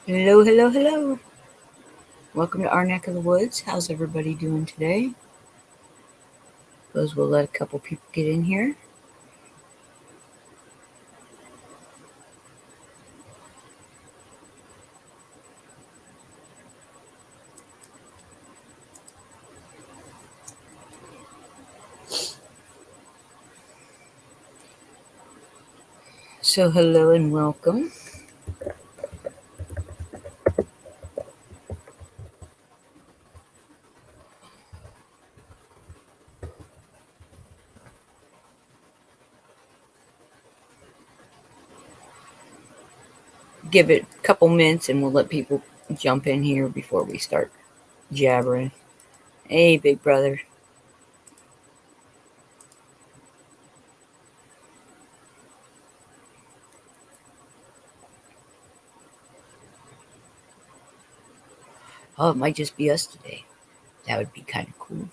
Hello, hello, hello. Welcome to our neck of the woods. How's everybody doing today? Suppose we'll let a couple people get in here. So, hello and welcome. Give it a couple minutes and we'll let people jump in here before we start jabbering. Hey, big brother. Oh, it might just be us today. That would be kind of cool.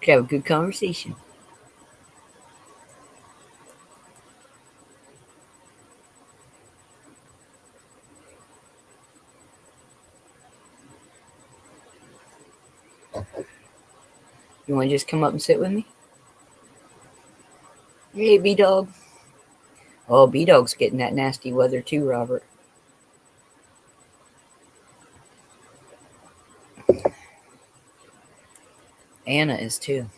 Could have a good conversation. You want to just come up and sit with me? Hey, B Dog. Oh, B Dog's getting that nasty weather too, Robert. Anna is too.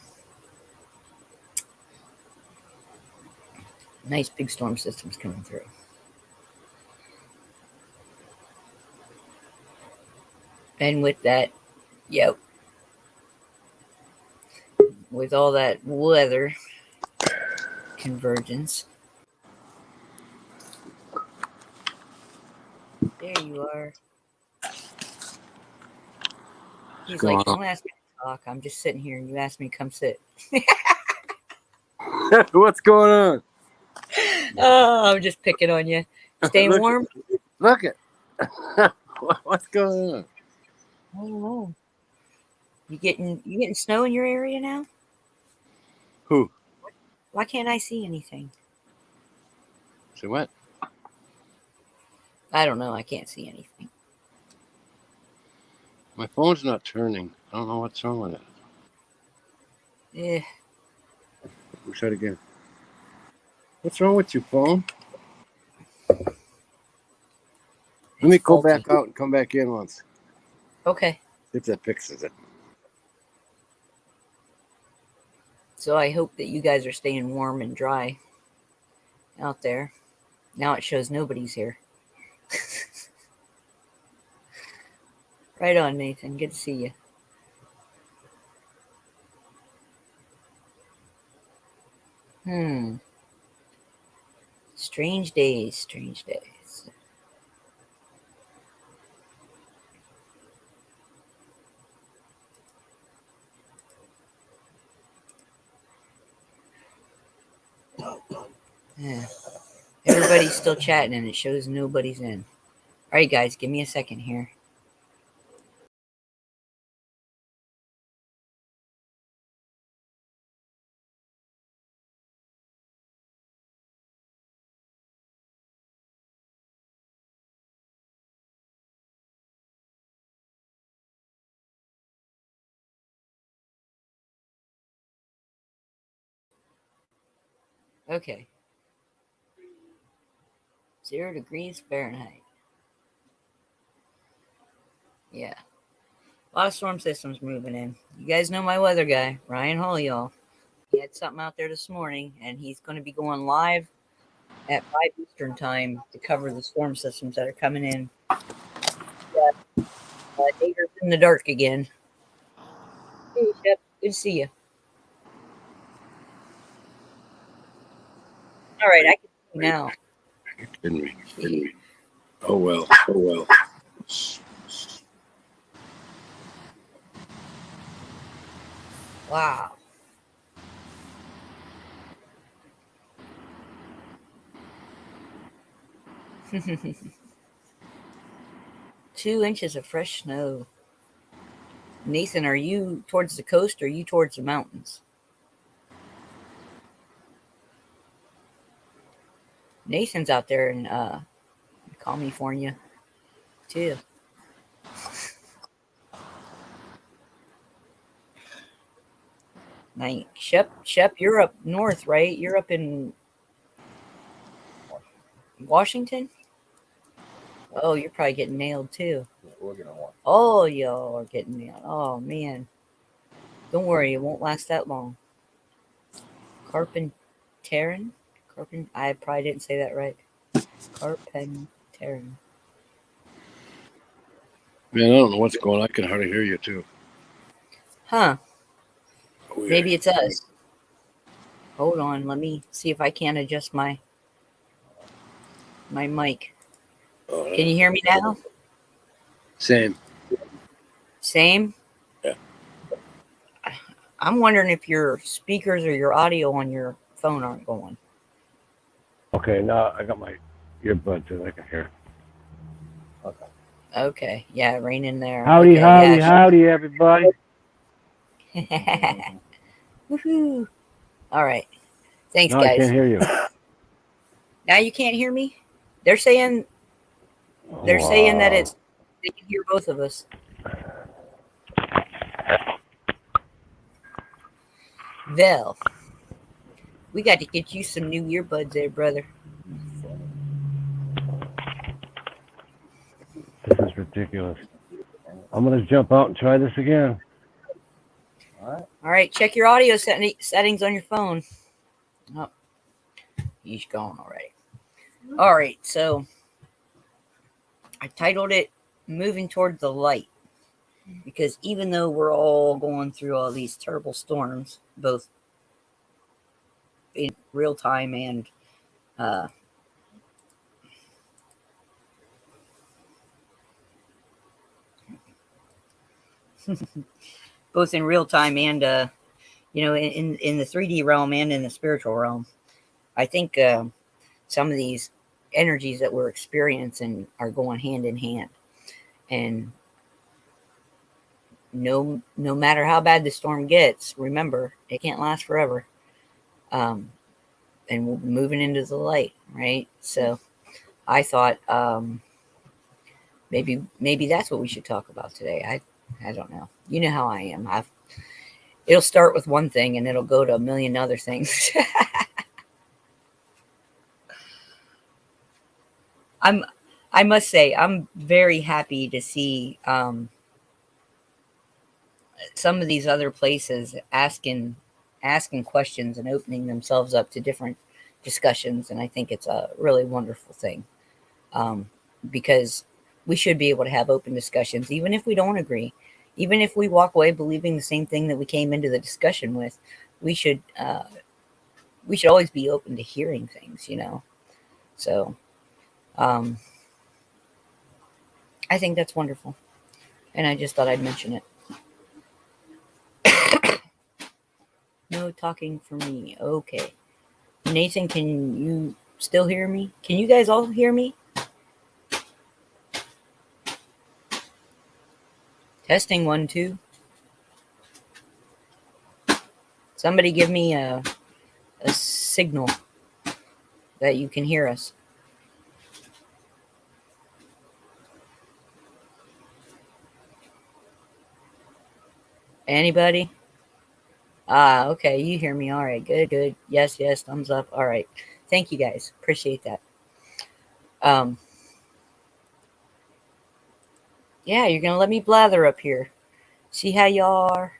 Nice big storm system's coming through. And with that, yep, with all that weather convergence. There you are. He's What's like, going don't ask me to talk. I'm just sitting here and you asked me to come sit. on? What's going on? Oh, I'm just picking on you. Staying Look warm? Look it. What's going on? I don't know. You getting snow in your area now? Who? Why can't I see anything? Say what? I don't know. I can't see anything. My phone's not turning. I don't know what's wrong with it. Eh, We'll try it again. What's wrong with your phone? Let me it's go faulty. back out and come back in once. Okay. See if that fixes it. So I hope that you guys are staying warm and dry out there. Now it shows nobody's here. Right on, Nathan. Good to see you. Hmm. Strange days, strange days. Yeah. Everybody's still chatting and it shows nobody's in. All right, guys, give me a second here. Okay. 0 degrees Fahrenheit. Yeah. A lot of storm systems moving in. You guys know my weather guy, Ryan Hall, y'all. He had something out there this morning, and he's going to be going live at 5 Eastern time to cover the storm systems that are coming in. Yeah. Dater's in the dark again. Hey, Shep. Good to see you. All right, I can see you now. You're kidding me. Oh well. Wow. Two inches of fresh snow. Nathan, are you towards the coast or are you towards the mountains? Nathan's out there in California too. Like Shep, you're up north, right? You're up in Washington. Oh, you're probably getting nailed too. We're gonna want. Oh, y'all are getting nailed. Oh man, don't worry, it won't last that long. Carpentarin, I probably didn't say that right. Carpentarin. Man, I don't know what's going on. I can hardly hear you, too. Huh? Weird. Maybe it's us. Hold on, let me see if I can adjust my mic. Oh, Can you hear me now? Same. Same? Yeah. I'm wondering if your speakers or your audio on your phone aren't going. Okay, now I got my earbuds and I can hear. Okay. Okay, yeah, rain in there. Howdy, Okay, howdy, yeah. howdy, everybody. Woohoo! All right, thanks, No, I guys. can't hear you. Now you can't hear me. They're saying that they can hear both of us. Well, we got to get you some new earbuds there, brother. This is ridiculous. I'm gonna jump out and try this again. All right, check your audio settings on your phone. Oh, he's gone already. All right, so I titled it Moving Toward the Light, because even though we're all going through all these terrible storms, both in real time and both in real time and in the 3D realm and in the spiritual realm, I think some of these energies that we're experiencing are going hand in hand. And no matter how bad the storm gets, remember, it can't last forever. And we're moving into the light, right? So I thought maybe that's what we should talk about today. I don't know. You know how I am. It'll start with one thing and it'll go to a million other things. I must say, I'm very happy to see some of these other places asking questions and opening themselves up to different discussions, and I think it's a really wonderful thing, because we should be able to have open discussions, even if we don't agree, even if we walk away believing the same thing that we came into the discussion with. We should always be open to hearing things, So I think that's wonderful, and I just thought I'd mention it. No talking for me. Okay. Nathan, can you still hear me? Can you guys all hear me? Testing 1 2. Somebody give me a signal that you can hear us. Anybody? Okay, you hear me. All right, good. Yes, thumbs up. All right. Thank you guys. Appreciate that. Yeah, you're gonna let me blather up here. See how y'all are?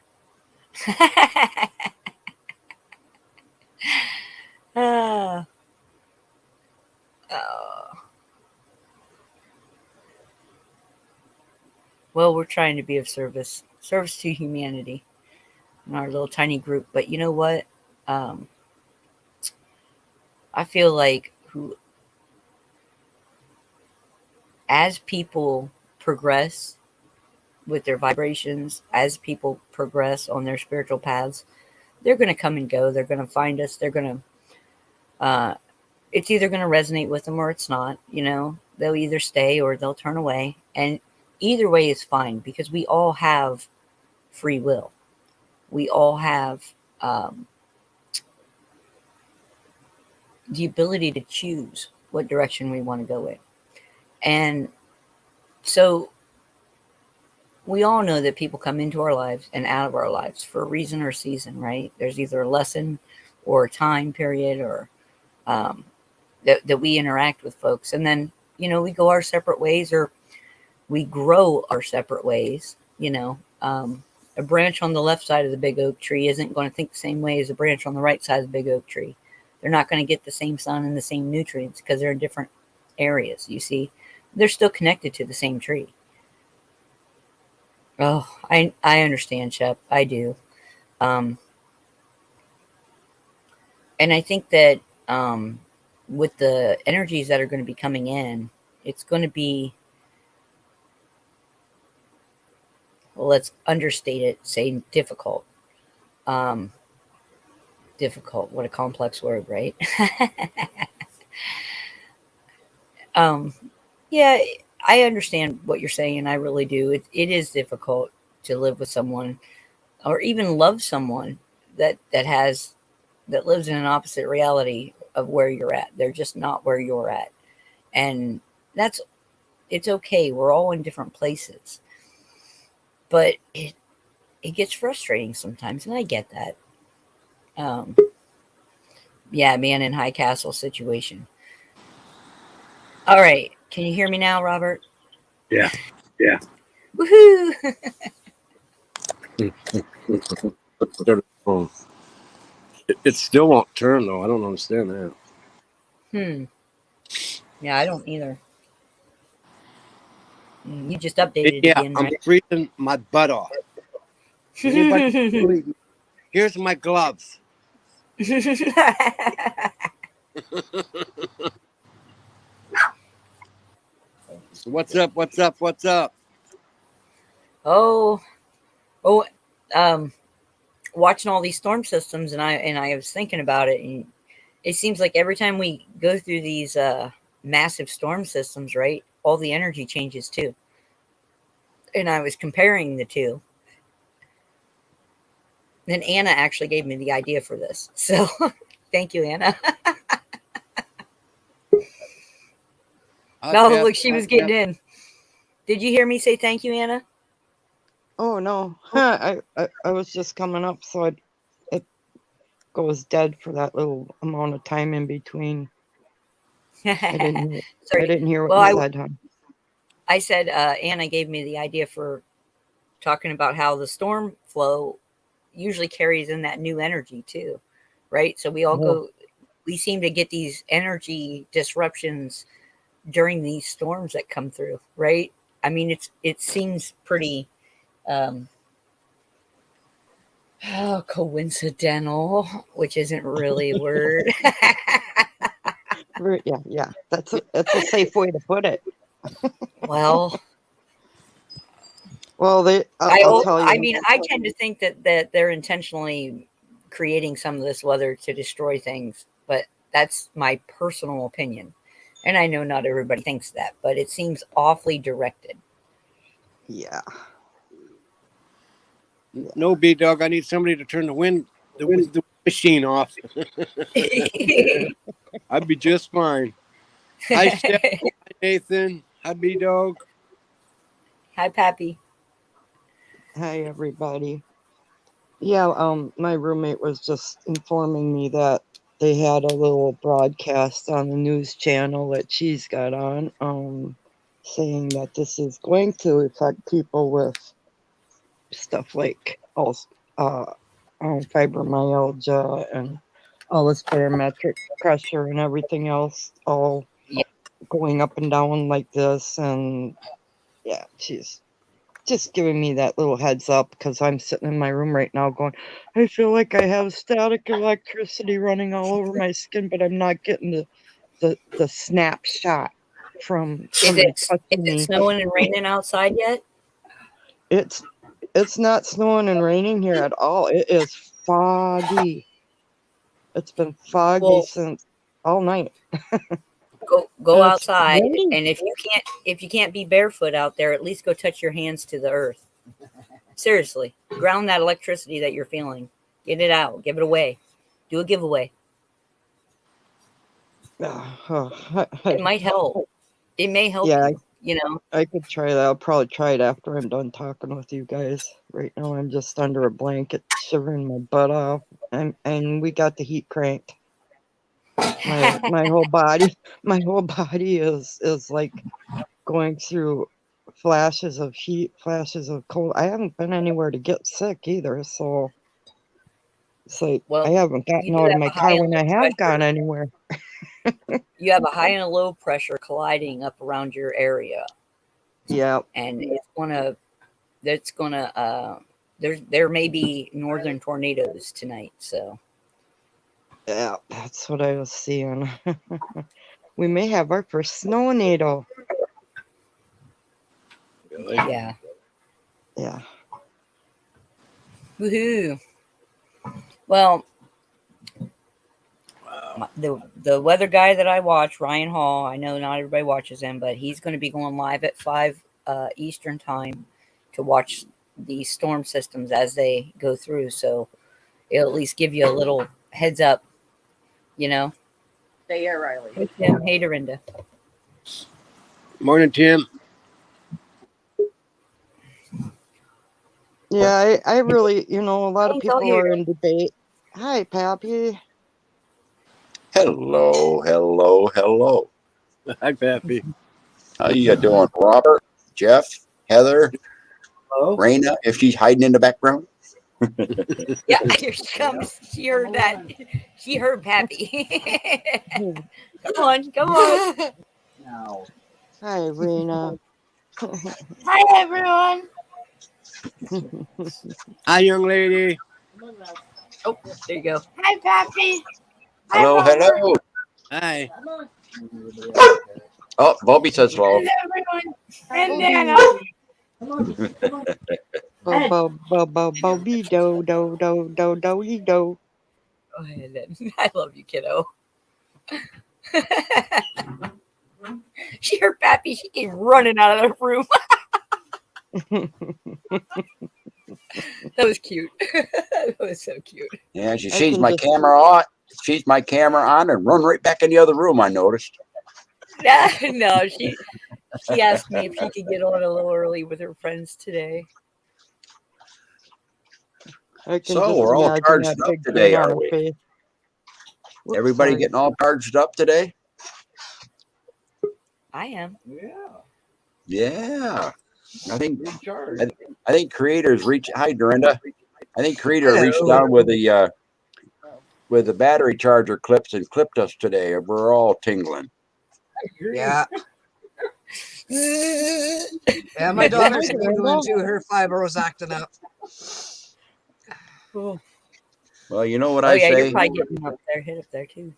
Well, we're trying to be of service to humanity in our little tiny group. But you know what? I feel like as people progress with their vibrations, as people progress on their spiritual paths, they're going to come and go. They're going to find us. They're going to, it's either going to resonate with them or it's not. They'll either stay or they'll turn away. And either way is fine, because we all have free will. We all have the ability to choose what direction we want to go in. And so we all know that people come into our lives and out of our lives for a reason or season, right? There's either a lesson or a time period or that we interact with folks. And then, we go our separate ways or we grow our separate ways. A branch on the left side of the big oak tree isn't going to think the same way as a branch on the right side of the big oak tree. They're not going to get the same sun and the same nutrients because they're in different areas. You see, they're still connected to the same tree. Oh, I understand, Shep. I do. And I think that with the energies that are going to be coming in, it's going to be, well, let's understate it, say difficult. Difficult. What a complex word, right? Yeah, I understand what you're saying. I really do. It is difficult to live with someone or even love someone that lives in an opposite reality of where you're at. They're just not where you're at. And it's okay. We're all in different places. But it gets frustrating sometimes, and I get that. Yeah, man in high castle situation. All right. Can you hear me now, Robert? Yeah. Woohoo! Start the phone. It still won't turn though. I don't understand that. Yeah, I don't either. You just updated Yeah, again, I'm right? freezing my butt off. Anybody believe me? Here's my gloves. So what's up? oh, watching all these storm systems, and I was thinking about it, and it seems like every time we go through these massive storm systems, right, all the energy changes too. And I was comparing the two. Then Anna actually gave me the idea for this. So thank you, Anna. No, look, she was getting in. Did you hear me say thank you, Anna? Oh no, I was just coming up, so it goes dead for that little amount of time in between. I didn't hear what you said, hon. I said Anna gave me the idea for talking about how the storm flow usually carries in that new energy too, right? So we all we seem to get these energy disruptions during these storms that come through, right? I mean, it seems pretty coincidental, which isn't really a word. Yeah, that's a safe way to put it. Well, I'll tell you. I mean, I tend to think that they're intentionally creating some of this weather to destroy things, but that's my personal opinion. And I know not everybody thinks that, but it seems awfully directed. Yeah. No, B-Dog, I need somebody to turn the wind machine off. I'd be just fine. Hi, Steph. Hi, Nathan. Hi, B-Dog. Hi, Pappy. Hi, everybody. Yeah, my roommate was just informing me that they had a little broadcast on the news channel that she's got on, saying that this is going to affect people with stuff like fibromyalgia and all this barometric pressure and everything else, all going up and down like this. And yeah, she's just giving me that little heads up because I'm sitting in my room right now going, I feel like I have static electricity running all over my skin, but I'm not getting the snapshot from somebody touching me. Is it snowing and raining outside yet? It's not snowing and raining here at all. It is foggy. It's been foggy since all night. Go outside, and if you can't be barefoot out there, at least go touch your hands to the earth. Seriously, ground that electricity that you're feeling. Get it out. Give it away. Do a giveaway. It might help. It may help Yeah, you, you know. I could try that. I'll probably try it after I'm done talking with you guys. Right now, I'm just under a blanket, shivering my butt off, and we got the heat cranked. My whole body, is like going through flashes of heat, flashes of cold. I haven't been anywhere to get sick either, so it's like Well, I haven't you gotten do out of have my a high car and when I low have gone pressure. anywhere. You have a high and a low pressure colliding up around your area, Yeah, and it's gonna there may be northern tornadoes tonight. So yeah, that's what I was seeing. We may have our first snow-nado. Really? yeah, Yeah. woohoo! Well, Wow. the weather guy that I watch, Ryan Hall. I know not everybody watches him, but he's going to be going live at 5 Eastern time to watch these storm systems as they go through. So it'll at least give you a little heads up, you know. Stay here, Riley. Hey Tim, hey Dorinda. Morning, Tim. Yeah, I really, a lot of Thanks, all people you. are in debate. Hi, Pappy. Hello, hello, hello. Hi, Pappy. How you doing, Robert, Jeff, Heather, Hello? Raina, if she's hiding in the background? Yeah, here she comes. She heard that. She heard Pappy. Come on. Now. Hi, Rena. Hi everyone. Hi, young lady. Oh, there you go. Hi Pappy. Hello, hello. Hi. Oh, Bobby says hello. Everyone. And Bobby do do do do do do. Go ahead then. I love you, kiddo. She heard Pappy. She came running out of the room. That was cute. That was so cute. Yeah, she I sees can my just- camera on. She's my camera on and run right back in the other room, I noticed. Yeah, no, she asked me if she could get on a little early with her friends today. I can So, just we're all imagine charged that up big today, grin on are her we? face. Whoops, Everybody sorry. getting all charged up today? I am. Yeah. Yeah. I think Big charge. I think creators reach. Hi, Dorinda. I think creator reached Hello. down with the battery charger clips and clipped us today. We're all tingling. Yeah. Yeah, my Yeah, daughter's hi, tingling Dorinda. too. Her fiber was acting up. Oh, Well, you know what oh I yeah, say? you're probably getting up there, hit up there too.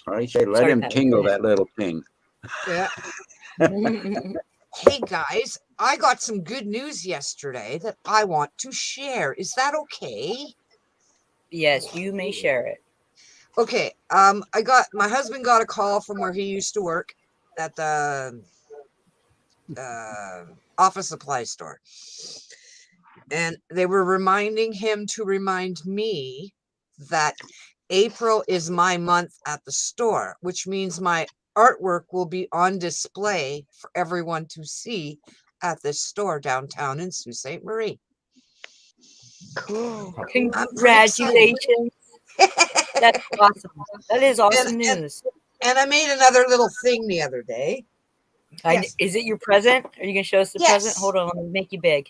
I say, let Sorry, him Pat, tingle go that little thing. Yeah. ahead. Hey guys, I got some good news yesterday that I want to share. Is that okay? Yes, you may share it. Okay. My husband got a call from where he used to work at the office supply store. And they were reminding him to remind me that April is my month at the store, which means my artwork will be on display for everyone to see at this store downtown in Sault Ste. Marie. Cool. Congratulations. That's awesome. That is awesome news. And I made another little thing the other day. Yes. Is it your present? Are you going to show us the Yes. present? Hold on, let me make you big.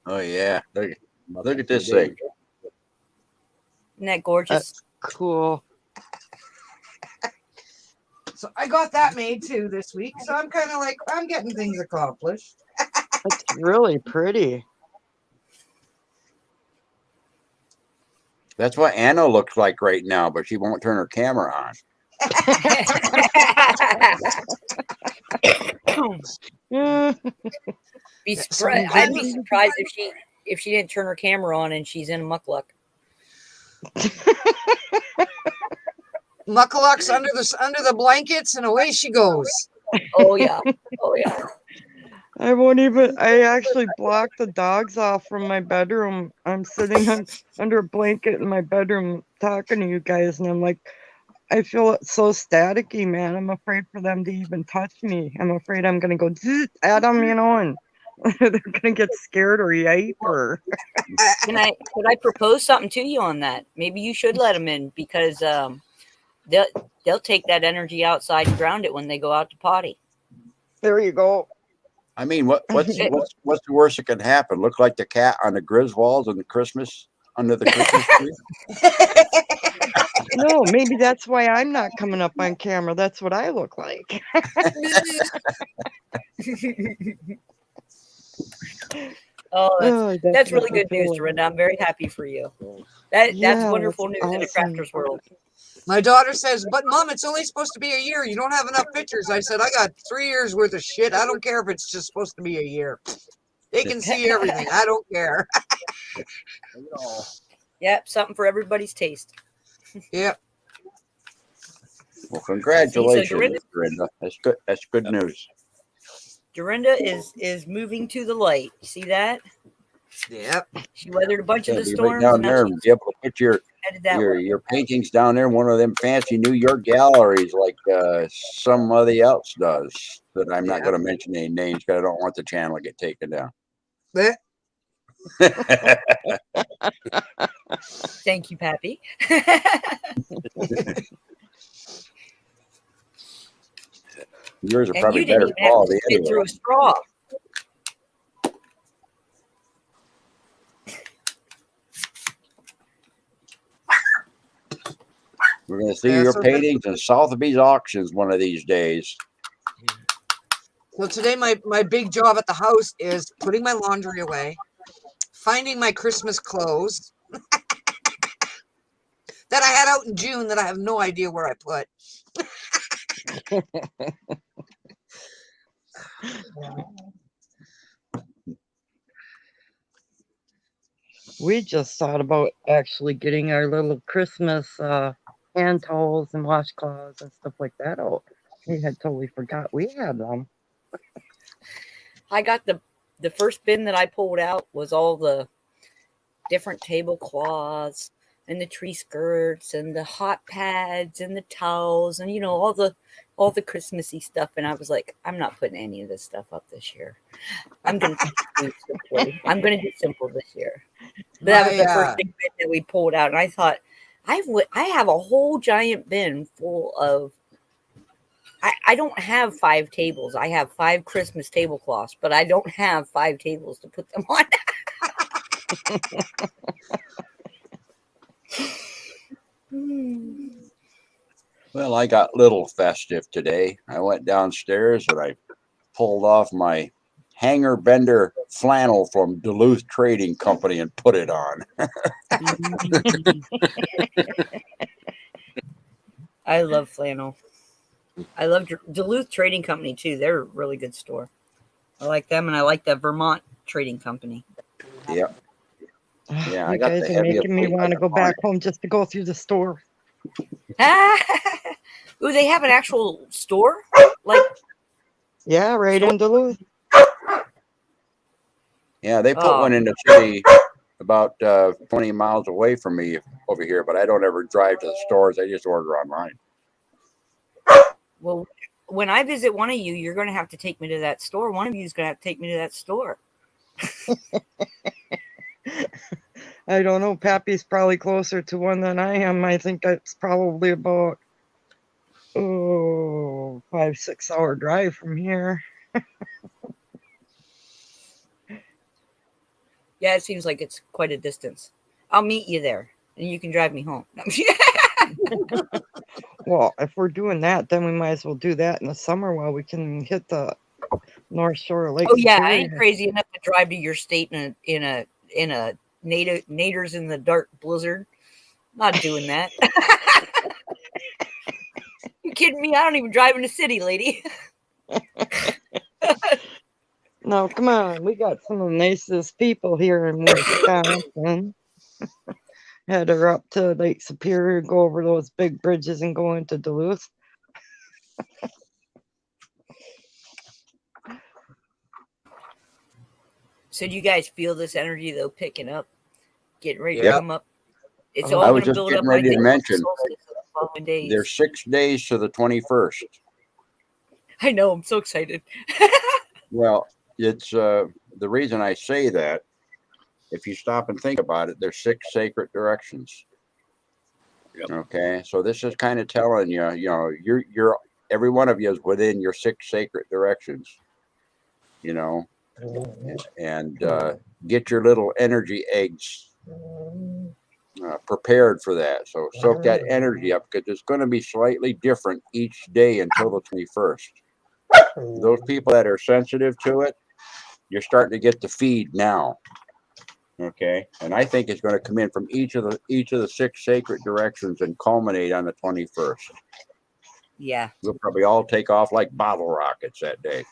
Oh yeah, look at this thing. Isn't that gorgeous? Cool. So I got that made too this week. So I'm kind of like, I'm getting things accomplished. That's really pretty. That's what Anna looks like right now, but she won't turn her camera on. I'd be surprised if she didn't turn her camera on and she's in muckluck. Muckalucks under the blankets, and away she goes. Oh yeah. Oh yeah. I actually blocked the dogs off from my bedroom. I'm sitting under a blanket in my bedroom talking to you guys, and I'm like, I feel it's so staticky, man. I'm afraid for them to even touch me. I'm afraid I'm gonna go zzz at them, you know, and they're gonna get scared or yipe or. Could I propose something to you on that? Maybe you should let them in because they'll take that energy outside and ground it when they go out to potty. There you go. I mean, what's the worst that can happen? Look like the cat on the Griswolds on the Christmas under the Christmas tree. No, maybe that's why I'm not coming up on camera. That's what I look like. Oh, that's really definitely good news, feel it. Dorinda. I'm very happy for you. That's Yeah, wonderful that's news in a awesome. crafter's world. My daughter says, but Mom, it's only supposed to be a year. You don't have enough pictures. I said, I got 3 years worth of shit. I don't care if it's just supposed to be a year. They can see everything. I don't care. Yep, something for everybody's taste. Yep. Well, congratulations, Dorinda- Dorinda. That's good. That's good news. Dorinda is moving to the light. You see that? Yep. She weathered a bunch of Yeah, the be right storms. down And now there and she's be able to put your headed that way. your paintings down there in one of them fancy New York galleries like somebody else does. That I'm not Yeah. going to mention any names because I don't want the channel to get taken down. Eh, Thank you, Pappy. Yours are And probably you didn't better even have quality to spit anyway. through a straw. We're going to see Yeah, your so paintings in Sotheby's auctions one of these days. So today my big job at the house is putting my laundry away, finding my Christmas clothes that I had out in June that I have no idea where I put. We just thought about actually getting our little Christmas hand towels and washcloths and stuff like that out. We had totally forgot we had them. I got the first bin that I pulled out was all the different tablecloths and the tree skirts and the hot pads and the towels and all the Christmassy stuff. And I was like, I'm not putting any of this stuff up this year. I'm gonna do simply. I'm gonna do simple this year. But that was the first big bin that we pulled out, and I thought I have a whole giant bin full of. I don't have 5 tables. I have 5 Christmas tablecloths, but I don't have 5 tables to put them on. Well, I got little festive today. I went downstairs and I pulled off my hanger bender flannel from Duluth Trading Company and put it on. I love flannel. I love Duluth Trading Company too. They're a really good store. I like them, and I like the Vermont Trading Company. Yep. Yeah, I You got guys the are heaviest making me weight want to on go the back home just to go through the store. Ooh, they have an actual store? Like, Yeah, right in Duluth. Yeah, they put Oh. one in the city about 20 miles away from me over here, but I don't ever drive to the stores. I just order online. well, when I visit one of you, you're going to have to take me to that store. One of you is going to have to take me to that store. I don't know. Pappy's probably closer to one than I am. I think that's probably about 5-6 hour drive from here. Yeah, it seems like it's quite a distance. I'll meet you there, and you can drive me home. Well, if we're doing that, then we might as well do that in the summer while we can hit the North Shore of Lake Oh yeah, I Superior. ain't crazy enough to drive to your state in a Naders in the dark blizzard. Not doing that. You kidding me? I don't even drive in the city, lady. No, come on. We got some of the nicest people here in Wisconsin. Head her up to Lake Superior, go over those big bridges and go into Duluth. So do you guys feel this energy though picking up, getting ready to Yep. come up? It's Oh, all I going was to just build getting up. I ready to think, mention. solstice. following days. There's 6 days to the 21st. I know. I'm so excited. Well, it's the reason I say that. If you stop and think about it, there's 6 sacred directions. Yep. Okay, so this is kind of telling you, you're every one of you is within your 6 sacred directions. And get your little energy eggs prepared for that. So soak that energy up because it's going to be slightly different each day until the 21st. Those people that are sensitive to it, you're starting to get the feed now. Okay, and I think it's going to come in from each of the 6 sacred directions and culminate on the 21st. Yeah. We'll probably all take off like bottle rockets that day.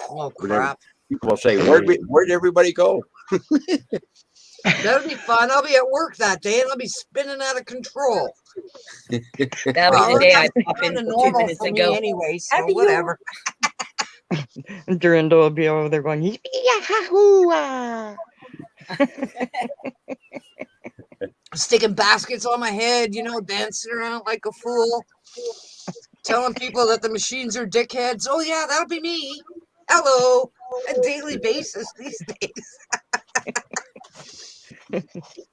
Oh crap! People will say, "Where'd everybody go?" That'll be fun. I'll be at work that day and I'll be spinning out of control. That'll be the day I pop in Kind of for 2 normal minutes for and me go. anyway, so "Happy whatever. And Dorinda will be over there going, "Yee-yah-hoo-ah." Sticking baskets on my head, dancing around like a fool, telling people that the machines are dickheads. Oh yeah, that'll be me. Hello, a daily basis these days.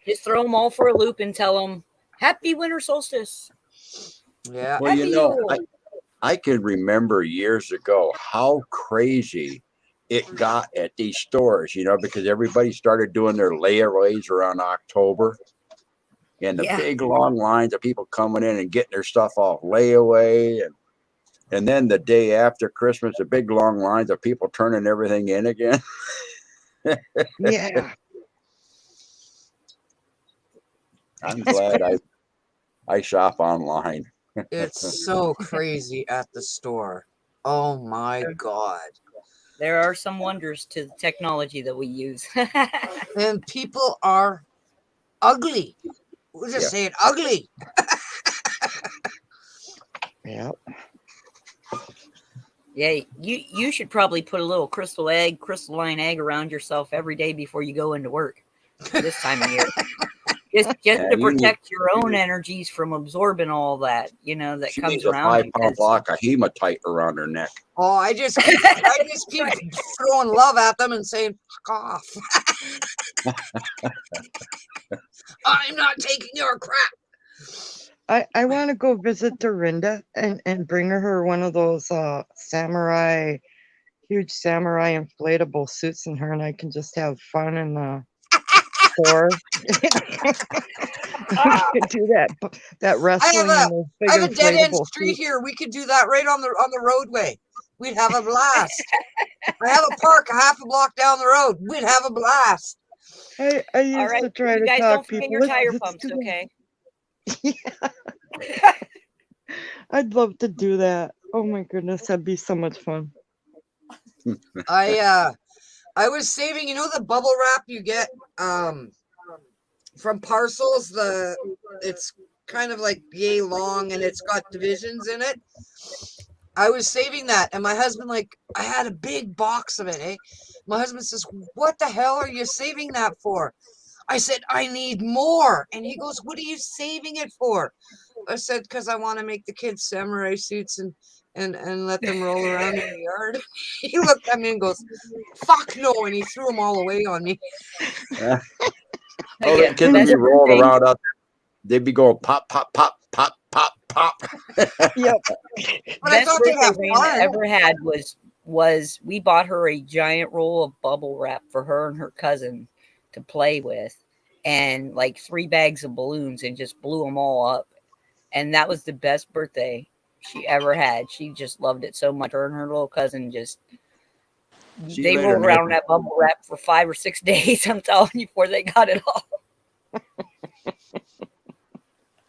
Just throw them all for a loop and tell them, Happy winter solstice." Yeah. Well, Happy Yule. I can remember years ago how crazy it got at these stores, because everybody started doing their layaways around October. And the Yeah. big long lines of people coming in and getting their stuff off layaway. And then the day after Christmas, the big long lines of people turning everything in again. Yeah. I'm glad I shop online. It's so crazy at the store. Oh my God. There are some wonders to the technology that we use. And people are ugly. We'll just say it, ugly. Yeah. Yeah, you should probably put a little crystalline egg around yourself every day before you go into work this time of year. Just to protect your own energies from absorbing all that, that She comes needs a around you. 5-pound block of hematite around her neck. Oh, I just keep throwing love at them and saying, fuck off. I'm not taking your crap. I want to go visit Dorinda and bring her one of those huge samurai inflatable suits, and her and I can just have fun in the store. We could do that wrestling in those big I have a dead end inflatable street suits. here. We could do that right on the roadway. We'd have a blast. I have a park a half a block down the road. We'd have a blast. I All used right, to try you to guys talk don't forget people. your tire Let's pumps, do that. okay? I'd love to do that. Oh my goodness, that'd be so much fun. I was saving, the bubble wrap you get from Parcels. It's kind of like yay long and it's got divisions in it. I was saving that, and my husband, I had a big box of it, eh? My husband says, "What the hell are you saving that for?" I said, "I need more." And he goes, "What are you saving it for?" I said, "Because I want to make the kids samurai suits and let them roll around in the yard." He looked at me and goes, "Fuck no," and he threw them all away on me. Oh, Yeah, the kids would that's be rolling thing. around out there. They'd be going pop, pop, pop, pop, pop, pop. Yep. But I Best thought they'd birthday have Raina fun. ever had was we bought her a giant roll of bubble wrap for her and her cousin to play with, and 3 bags of balloons, and just blew them all up. And that was the best birthday she ever had. She just loved it so much. Her and her little cousin they later, rolled around that bubble wrap for 5 or 6 days, I'm telling you, before they got it all.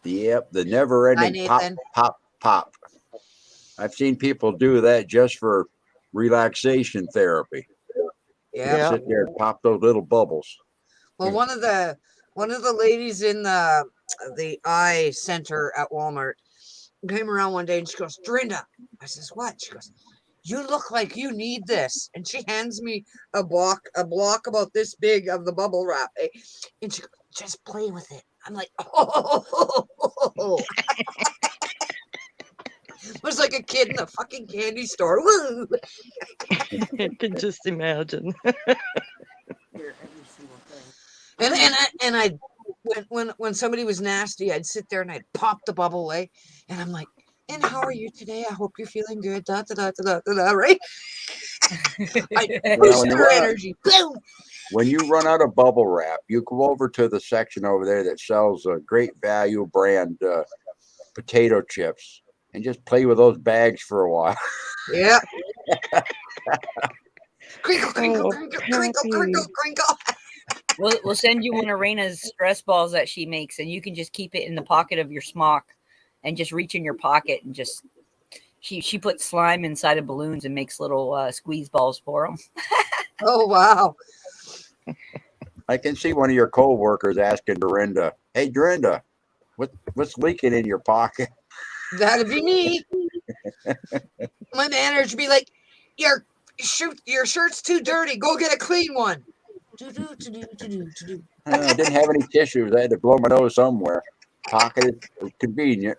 Yep, the never-ending pop, Nathan. pop, pop. I've seen people do that just for relaxation therapy. Yeah. Sit there and pop those little bubbles. Well, one of the ladies in the eye center at Walmart came around one day and she goes, "Dorinda," I says, "What?" She goes, "You look like you need this." And she hands me a block about this big of the bubble wrap, eh? And she goes, "Just play with it." I'm like, oh. was like a kid in a fucking candy store. Woo! I can just imagine. And I when somebody was nasty, I'd sit there and I'd pop the bubble away, and I'm like, "And how are you today? I hope you're feeling good." Da da da da da da. Right? I Well, boost when you her run out, energy. Boom. when you run out of bubble wrap, you go over to the section over there that sells a Great Value brand potato chips and just play with those bags for a while. Yeah. Crinkle, crinkle, Oh, crinkle, crinkle, crinkle, Pappy. crinkle. We'll send you one of Raina's stress balls that she makes, and you can just keep it in the pocket of your smock and just reach in your pocket and just. She puts slime inside of balloons and makes little squeeze balls for them. Oh wow. I can see one of your co-workers asking Dorinda, "Hey, Dorinda, what's leaking in your pocket?" That'd be me. My manager would be like, your shirt's too dirty. Go get a clean one. I didn't have any tissues. I had to blow my nose somewhere. Pocket is convenient.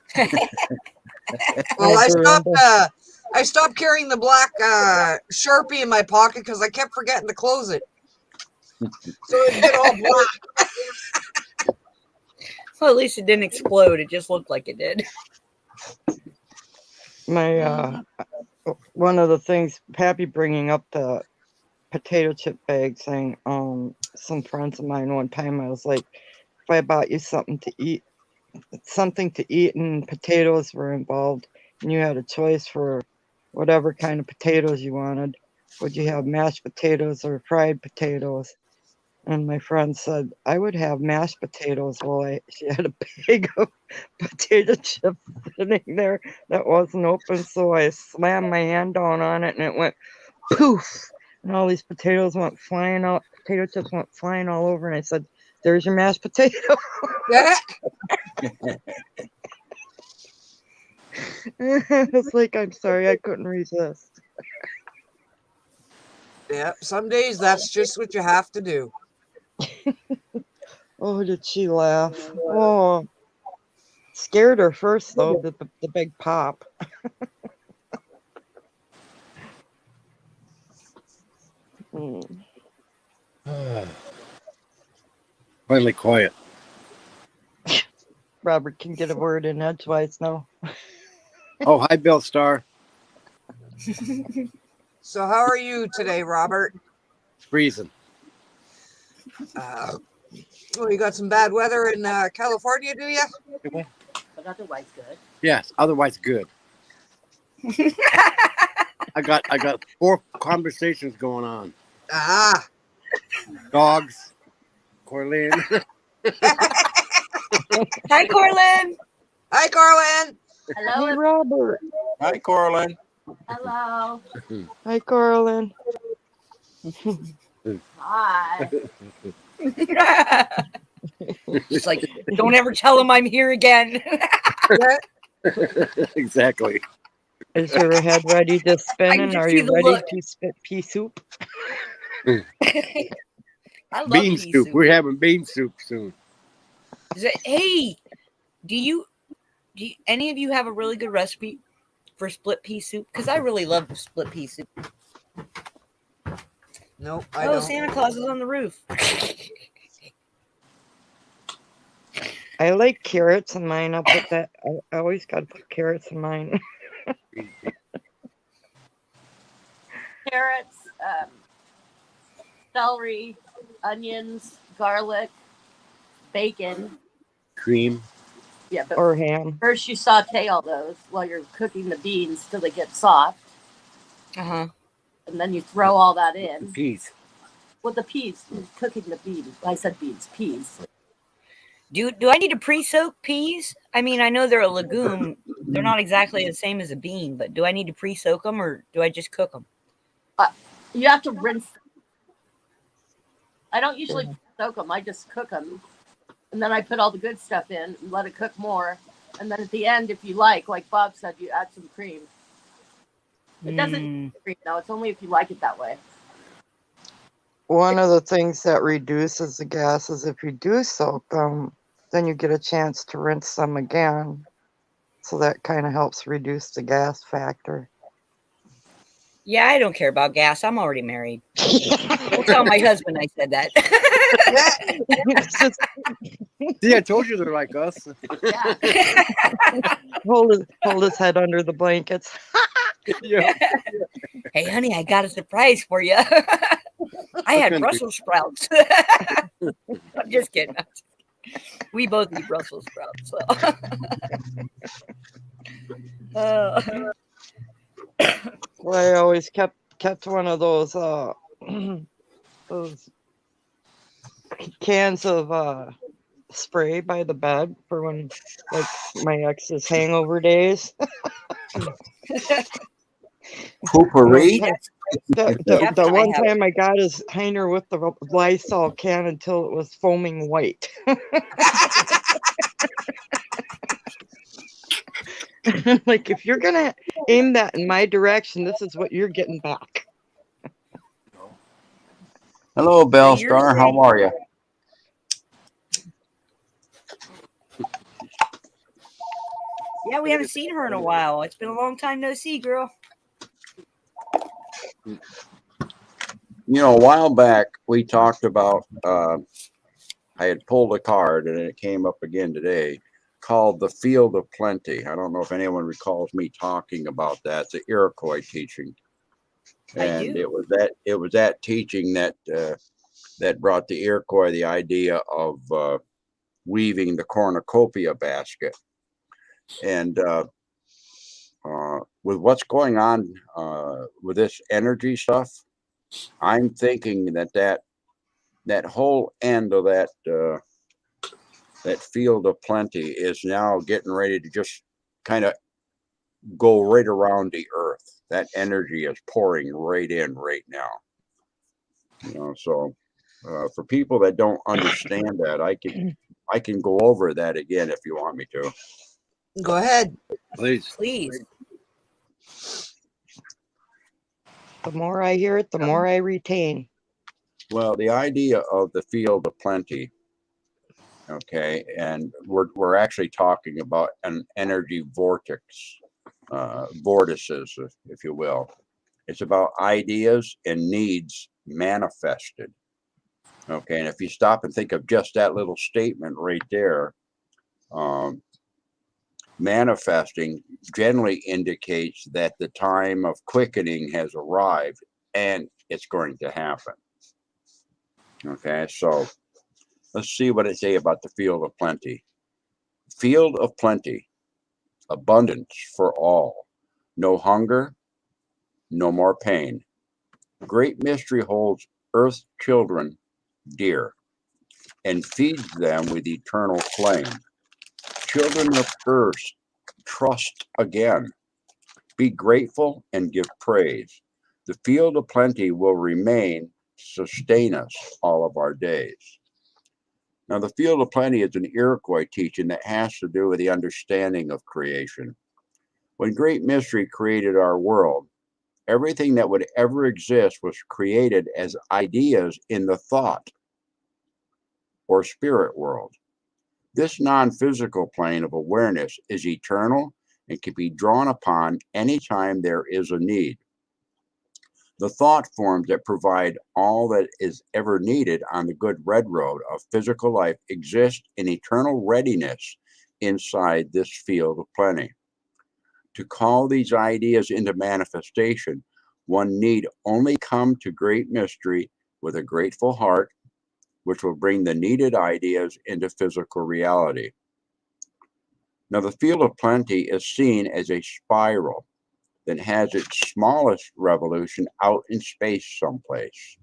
Well, Dorinda. I stopped carrying the black Sharpie in my pocket because I kept forgetting to close it. So it'd get all black. Well, at least it didn't explode. It just looked like it did. My one of the things, Pappy bringing up the potato chip bag thing. Some friends of mine one time, I was like, if I bought you something to eat, and potatoes were involved, and you had a choice for whatever kind of potatoes you wanted, would you have mashed potatoes or fried potatoes? And my friend said, I would have mashed potatoes. Well, she had a bag of potato chips sitting there that wasn't open. So I slammed my hand down on it and it went poof. And all these potatoes went flying out. Potato chips went flying all over. And I said, there's your mashed potato. Yeah. It's like, I'm sorry, I couldn't resist. Yeah. Some days that's just what you have to do. Oh, did she laugh? Oh, scared her first, though, the big pop. Mm. Finally quiet. Robert can get a word in edgewise now. Oh, hi, Bill Star. So how are you today, Robert? It's freezing. Well, you got some bad weather in California, do you? But otherwise good. Yes, otherwise good. I got 4 conversations going on. Ah. Dogs, Corlin. Hi, Corlin. Hi, Carlin. Hey, Robert. Hi, Corlin. Hello. Hi, Carlin. Hi. It's like, don't ever tell him I'm here again. Exactly. Is your head ready to spin? And just are see you the ready look. to spit pea soup? I love Bean pea soup. soup. We're having bean soup soon. Hey, do any of you have a really good recipe for split pea soup? Because I really love split pea soup. Nope, I Oh, don't. Santa Claus is on the roof. I like carrots in mine. I'll put that. I always got to put carrots in mine. Carrots, celery, onions, garlic, bacon. Cream. Yeah, but Or ham. first you saute all those while you're cooking the beans till they get soft. Uh-huh. And then you throw all that in. Peas. With the peas, cooking the beans. I said beans, peas. Do I need to pre-soak peas? I mean, I know they're a legume. They're not exactly the same as a bean, but do I need to pre-soak them or do I just cook them? You have to rinse them. I don't usually soak them. I just cook them. And then I put all the good stuff in and let it cook more. And then at the end, if you like Bob said, you add some cream. It doesn't need cream, though. It's only if you like it that way. One of the things that reduces the gas is if you do soak them, then you get a chance to rinse them again. So that kind of helps reduce the gas factor. Yeah, I don't care about gas. I'm already married. Don't tell my husband I said that. It's just See, I told you they're like us. Yeah. hold his head under the blankets. Yeah. Hey, honey, I got a surprise for you. I had Brussels sprouts. I'm just kidding. We both eat Brussels sprouts. So. Well, I always kept one of those those cans of spray by the bed for when, like, my ex's hangover days. Poopery? The one time I got his Heiner with the Lysol can until it was foaming white. Like, if you're gonna aim that in my direction, this is what you're getting back. Hello, Belle you're Star. How saying- are you? Yeah, we haven't seen her in a while. It's been a long time no see, girl. You know, a while back we talked about. I had pulled a card, and it came up again today, called the Field of Plenty. I don't know if anyone recalls me talking about that. It's an Iroquois teaching, and do. it was that teaching that that brought the Iroquois the idea of weaving the cornucopia basket. And with what's going on with this energy stuff, I'm thinking that whole end of that Field of Plenty is now getting ready to just kind of go right around the earth. That energy is pouring right in right now. You know, so for people that don't understand that, I can go over that again if you want me to. Go ahead. Please. Please. The more I hear it, the more I retain. Well, the idea of the Field of Plenty, okay, and we're actually talking about an energy vortex, vortices, if you will. It's about ideas and needs manifested. Okay, and if you stop and think of just that little statement right there, manifesting generally indicates that the time of quickening has arrived and it's going to happen. Okay, so let's see what it say about the Field of Plenty. Field of Plenty, abundance for all, no hunger, no more pain. Great mystery holds earth's children dear and feeds them with eternal flame. Children of earth, trust again. Be grateful and give praise. The Field of Plenty will remain, sustain us all of our days. Now, the Field of Plenty is an Iroquois teaching that has to do with the understanding of creation. When Great Mystery created our world, everything that would ever exist was created as ideas in the thought or spirit world. This non-physical plane of awareness is eternal and can be drawn upon anytime there is a need. The thought forms that provide all that is ever needed on the good red road of physical life exist in eternal readiness inside this Field of Plenty. To call these ideas into manifestation, one need only come to Great Mystery with a grateful heart, which will bring the needed ideas into physical reality. Now, the Field of Plenty is seen as a spiral that has its smallest revolution out in space someplace,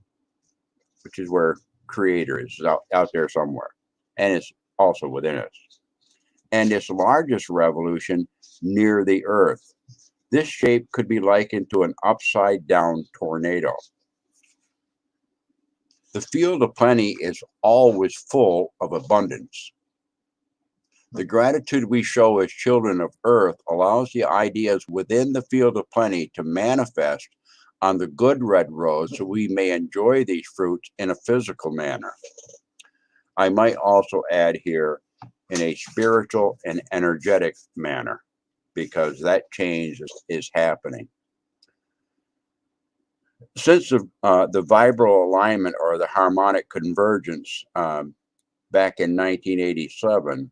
which is where Creator is, out there somewhere, and it's also within us. And its largest revolution near the Earth. This shape could be likened to an upside-down tornado. The Field of Plenty is always full of abundance. The gratitude we show as children of Earth allows the ideas within the Field of Plenty to manifest on the good red road so we may enjoy these fruits in a physical manner. I might also add here in a spiritual and energetic manner. because that change is happening. Since the vibral alignment or the harmonic convergence back in 1987,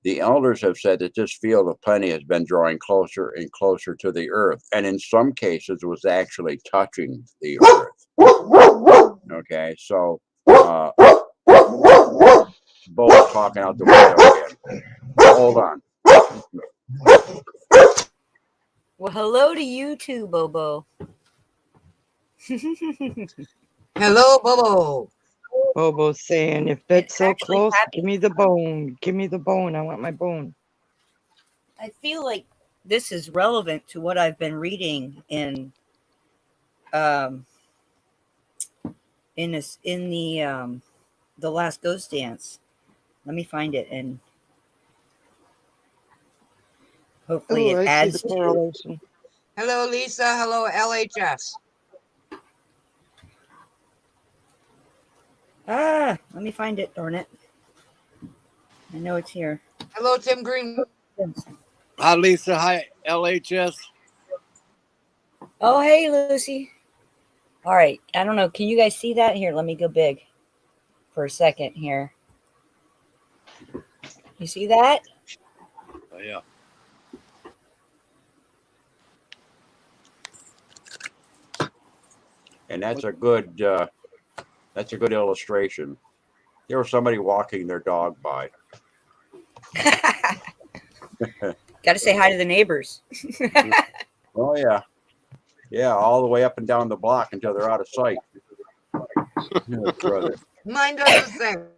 the elders have said that this field of plenty has been drawing closer and closer to the earth, and in some cases was actually touching the earth. Okay, so Bo's talking out the window again. Hold on. Well, hello to you too, Bobo. Hello, Bobo. Bobo's saying, if it's so actually close, happened. give me the bone. Give me the bone. I want my bone. I feel like this is relevant to what I've been reading in the Last Ghost Dance. Let me find it, and hopefully Oh, it I see adds the to. correlation. Hello, Lisa. Hello, LHS. Let me find it, darn it. I know it's here. Hello, Tim Green. Hi, Lisa. Hi, LHS. Oh, hey, Lucy. All right. I don't know. Can you guys see that? Here, let me go big for a second here. You see that? Oh, yeah. And that's a good illustration. There was somebody walking their dog by. Got to say hi to the neighbors. Oh yeah, yeah, all the way up and down the block until they're out of sight. Brother. Mine does the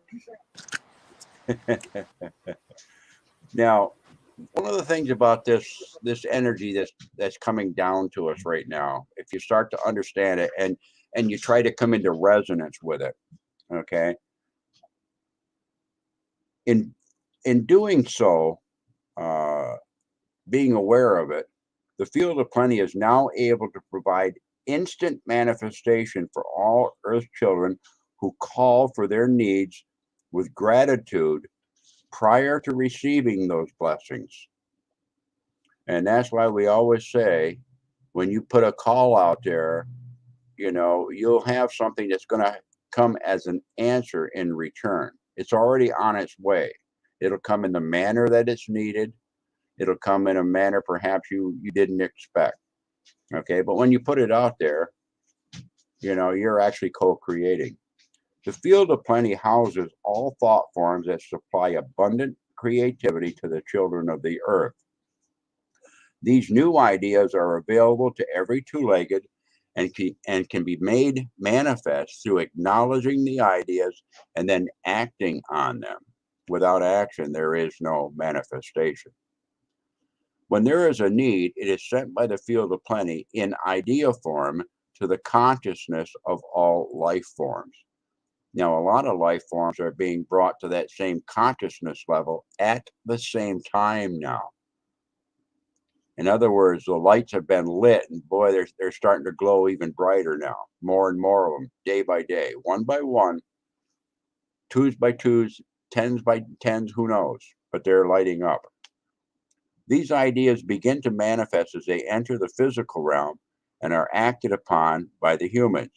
same. Now, one of the things about this energy that's coming down to us right now, if you start to understand it and you try to come into resonance with it, okay, in doing so, being aware of it, the field of plenty is now able to provide instant manifestation for all Earth children who call for their needs with gratitude prior to receiving those blessings. And that's why we always say, when you put a call out there, you know, you'll have something that's going to come as an answer in return. It's already on its way. It'll come in the manner that it's needed. It'll come in a manner perhaps you didn't expect. Okay, but when you put it out there, you know, you're actually co-creating. The field of plenty houses all thought forms that supply abundant creativity to the children of the earth. These new ideas are available to every two-legged and can be made manifest through acknowledging the ideas and then acting on them. Without action, there is no manifestation. When there is a need, it is sent by the field of plenty in idea form to the consciousness of all life forms. Now, a lot of life forms are being brought to that same consciousness level at the same time now. In other words, the lights have been lit, and boy, they're starting to glow even brighter now. More and more of them, day by day, one by one, twos by twos, tens by tens, who knows? But they're lighting up. These ideas begin to manifest as they enter the physical realm and are acted upon by the humans.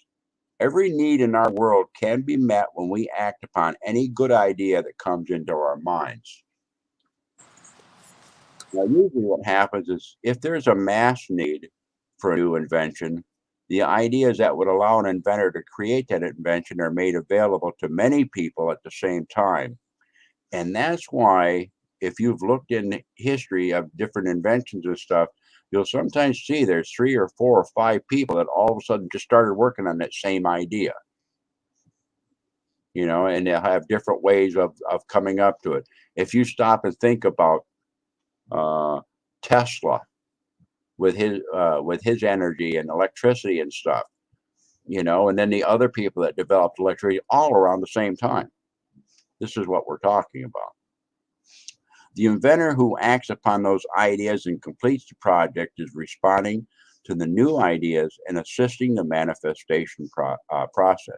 Every need in our world can be met when we act upon any good idea that comes into our minds. Now, usually what happens is if there's a mass need for a new invention, the ideas that would allow an inventor to create that invention are made available to many people at the same time. And that's why, if you've looked in history of different inventions and stuff, you'll sometimes see there's 3 or 4 or 5 people that all of a sudden just started working on that same idea. You know, and they'll have different ways of coming up to it. If you stop and think about Tesla with his energy and electricity and stuff, you know, and then the other people that developed electricity all around the same time. This is what we're talking about. The inventor who acts upon those ideas and completes the project is responding to the new ideas and assisting the manifestation process.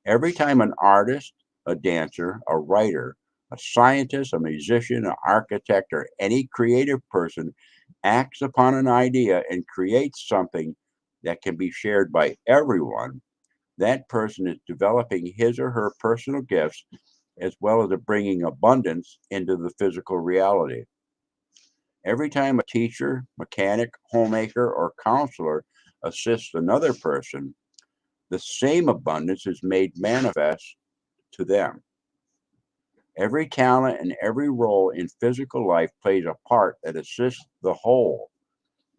Every time an artist, a dancer, a writer, A scientist, a musician, an architect, or any creative person acts upon an idea and creates something that can be shared by everyone, that person is developing his or her personal gifts as well as bringing abundance into the physical reality. Every time a teacher, mechanic, homemaker, or counselor assists another person, the same abundance is made manifest to them. Every talent and every role in physical life plays a part that assists the whole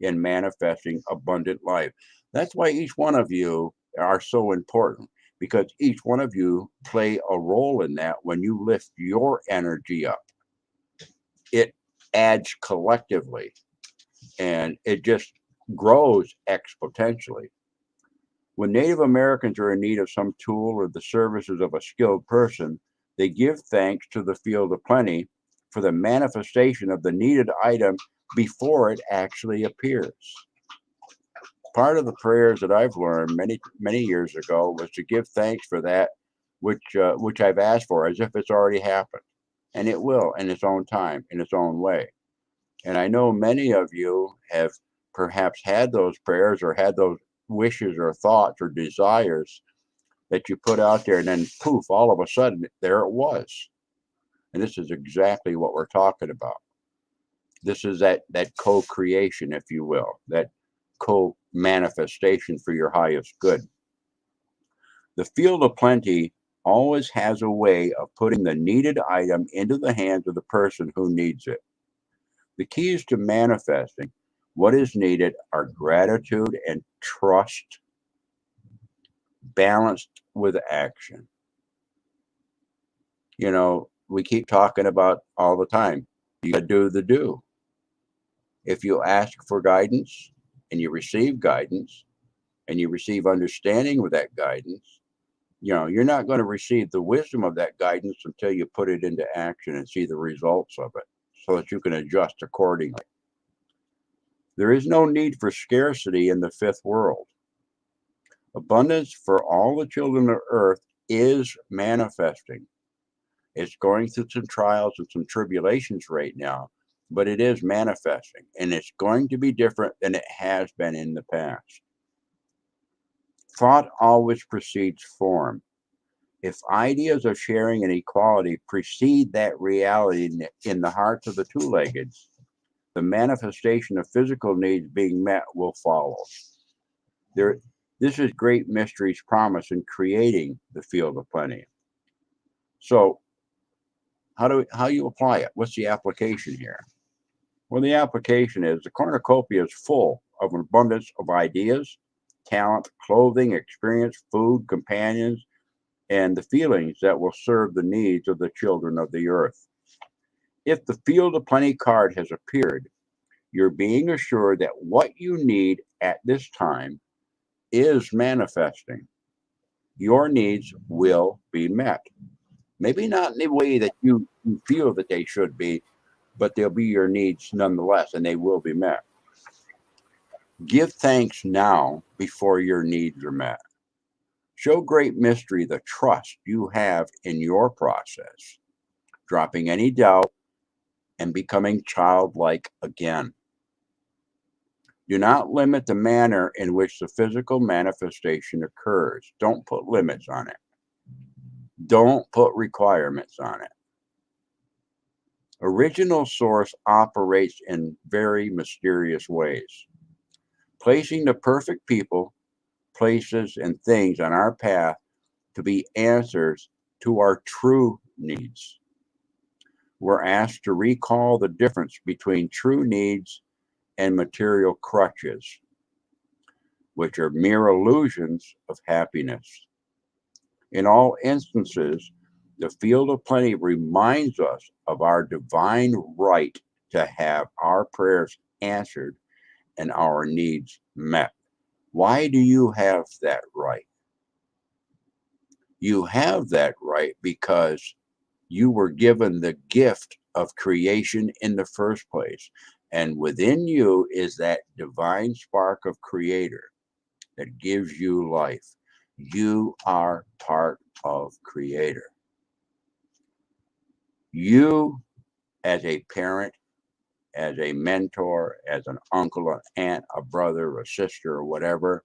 in manifesting abundant life. That's why each one of you are so important, because each one of you play a role in that. When you lift your energy up, it adds collectively and it just grows exponentially. When Native Americans are in need of some tool or the services of a skilled person, they give thanks to the field of plenty for the manifestation of the needed item before it actually appears. Part of the prayers that I've learned many years ago was to give thanks for that which I've asked for, as if it's already happened, and it will in its own time, in its own way. And I know many of you have perhaps had those prayers or had those wishes or thoughts or desires that you put out there, and then poof, all of a sudden there it was. And this is exactly what we're talking about. This is that co-creation, if you will, that co-manifestation for your highest good. The field of plenty always has a way of putting the needed item into the hands of the person who needs it. The keys to manifesting what is needed are gratitude and trust, balanced with action. You know, we keep talking about all the time, you gotta do the do. If you ask for guidance and you receive guidance and you receive understanding with that guidance, you know, you're not going to receive the wisdom of that guidance until you put it into action and see the results of it so that you can adjust accordingly. There is no need for scarcity in the fifth world. Abundance for all the children of earth is manifesting. It's going through some trials and some tribulations right now, but it is manifesting, and it's going to be different than it has been in the past. Thought always precedes form. If ideas of sharing and equality precede that reality in the hearts of the two-leggeds, the manifestation of physical needs being met will follow. This is Great Mystery's promise in creating the field of plenty. So, how you apply it? What's the application here? Well, the application is the cornucopia is full of an abundance of ideas, talent, clothing, experience, food, companions, and the feelings that will serve the needs of the children of the earth. If the field of plenty card has appeared, you're being assured that what you need at this time is manifesting. Your needs will be met. Maybe not in the way that you feel that they should be, but they'll be your needs nonetheless, and they will be met. Give thanks now before your needs are met. Show Great Mystery the trust you have in your process, dropping any doubt and becoming childlike again. Do not limit the manner in which the physical manifestation occurs. Don't put limits on it. Don't put requirements on it. Original source operates in very mysterious ways, placing the perfect people, places, and things on our path to be answers to our true needs. We're asked to recall the difference between true needs and material crutches, which are mere illusions of happiness. In all instances, the field of plenty reminds us of our divine right to have our prayers answered and our needs met. Why do you have that right? You have that right because you were given the gift of creation in the first place. And within you is that divine spark of creator that gives you life. You are part of creator. You, as a parent, as a mentor, as an uncle, an aunt, a brother, a sister, or whatever,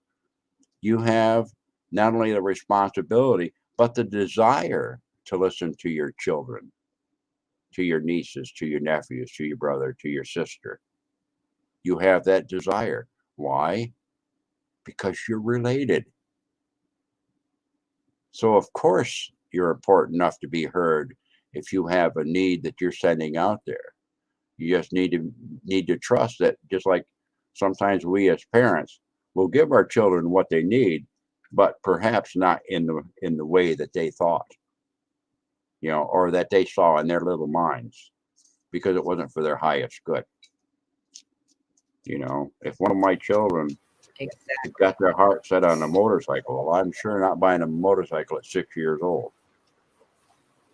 you have not only the responsibility, but the desire to listen to your children, to your nieces, to your nephews, to your brother, to your sister. You have that desire. Why? Because you're related. So of course you're important enough to be heard if you have a need that you're sending out there. You just need to trust that, just like sometimes we as parents will give our children what they need, but perhaps not in the way that they thought, or that they saw in their little minds, because it wasn't for their highest good. If one of my children Exactly. got their heart set on a motorcycle, well, I'm sure not buying a motorcycle at 6 years old.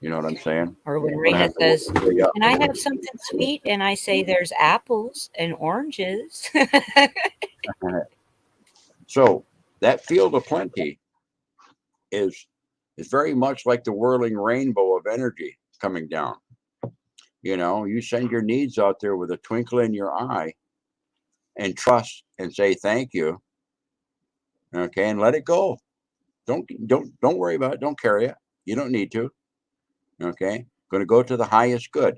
You know what I'm saying? Or when I'm gonna Rena have to says, work way up. "Can I have something sweet?" and I say, "There's apples and oranges." So that field of plenty is very much like the whirling rainbow of energy coming down. You send your needs out there with a twinkle in your eye and trust and say thank you. Okay, and let it go. Don't worry about it. Don't carry it. You don't need to. Okay, going to go to the highest good,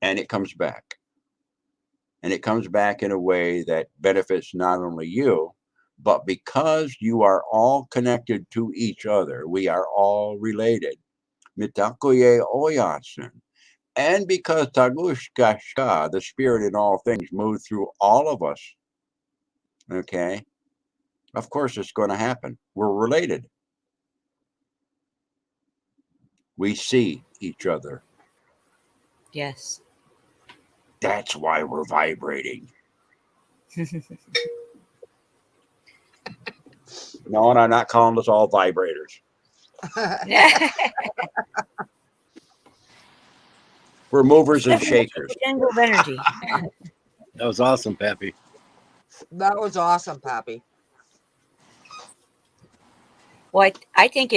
and it comes back. And it comes back in a way that benefits not only you, but because you are all connected to each other, we are all related. Mitakuye Oyasin. And because Tagushkashka, the spirit in all things, moves through all of us, okay, of course it's going to happen. We're related. We see each other. Yes. That's why we're vibrating. No, and I'm not calling us all vibrators. We're movers and shakers. Jungle of energy. That was awesome, Pappy. That was awesome, Pappy. Well, I think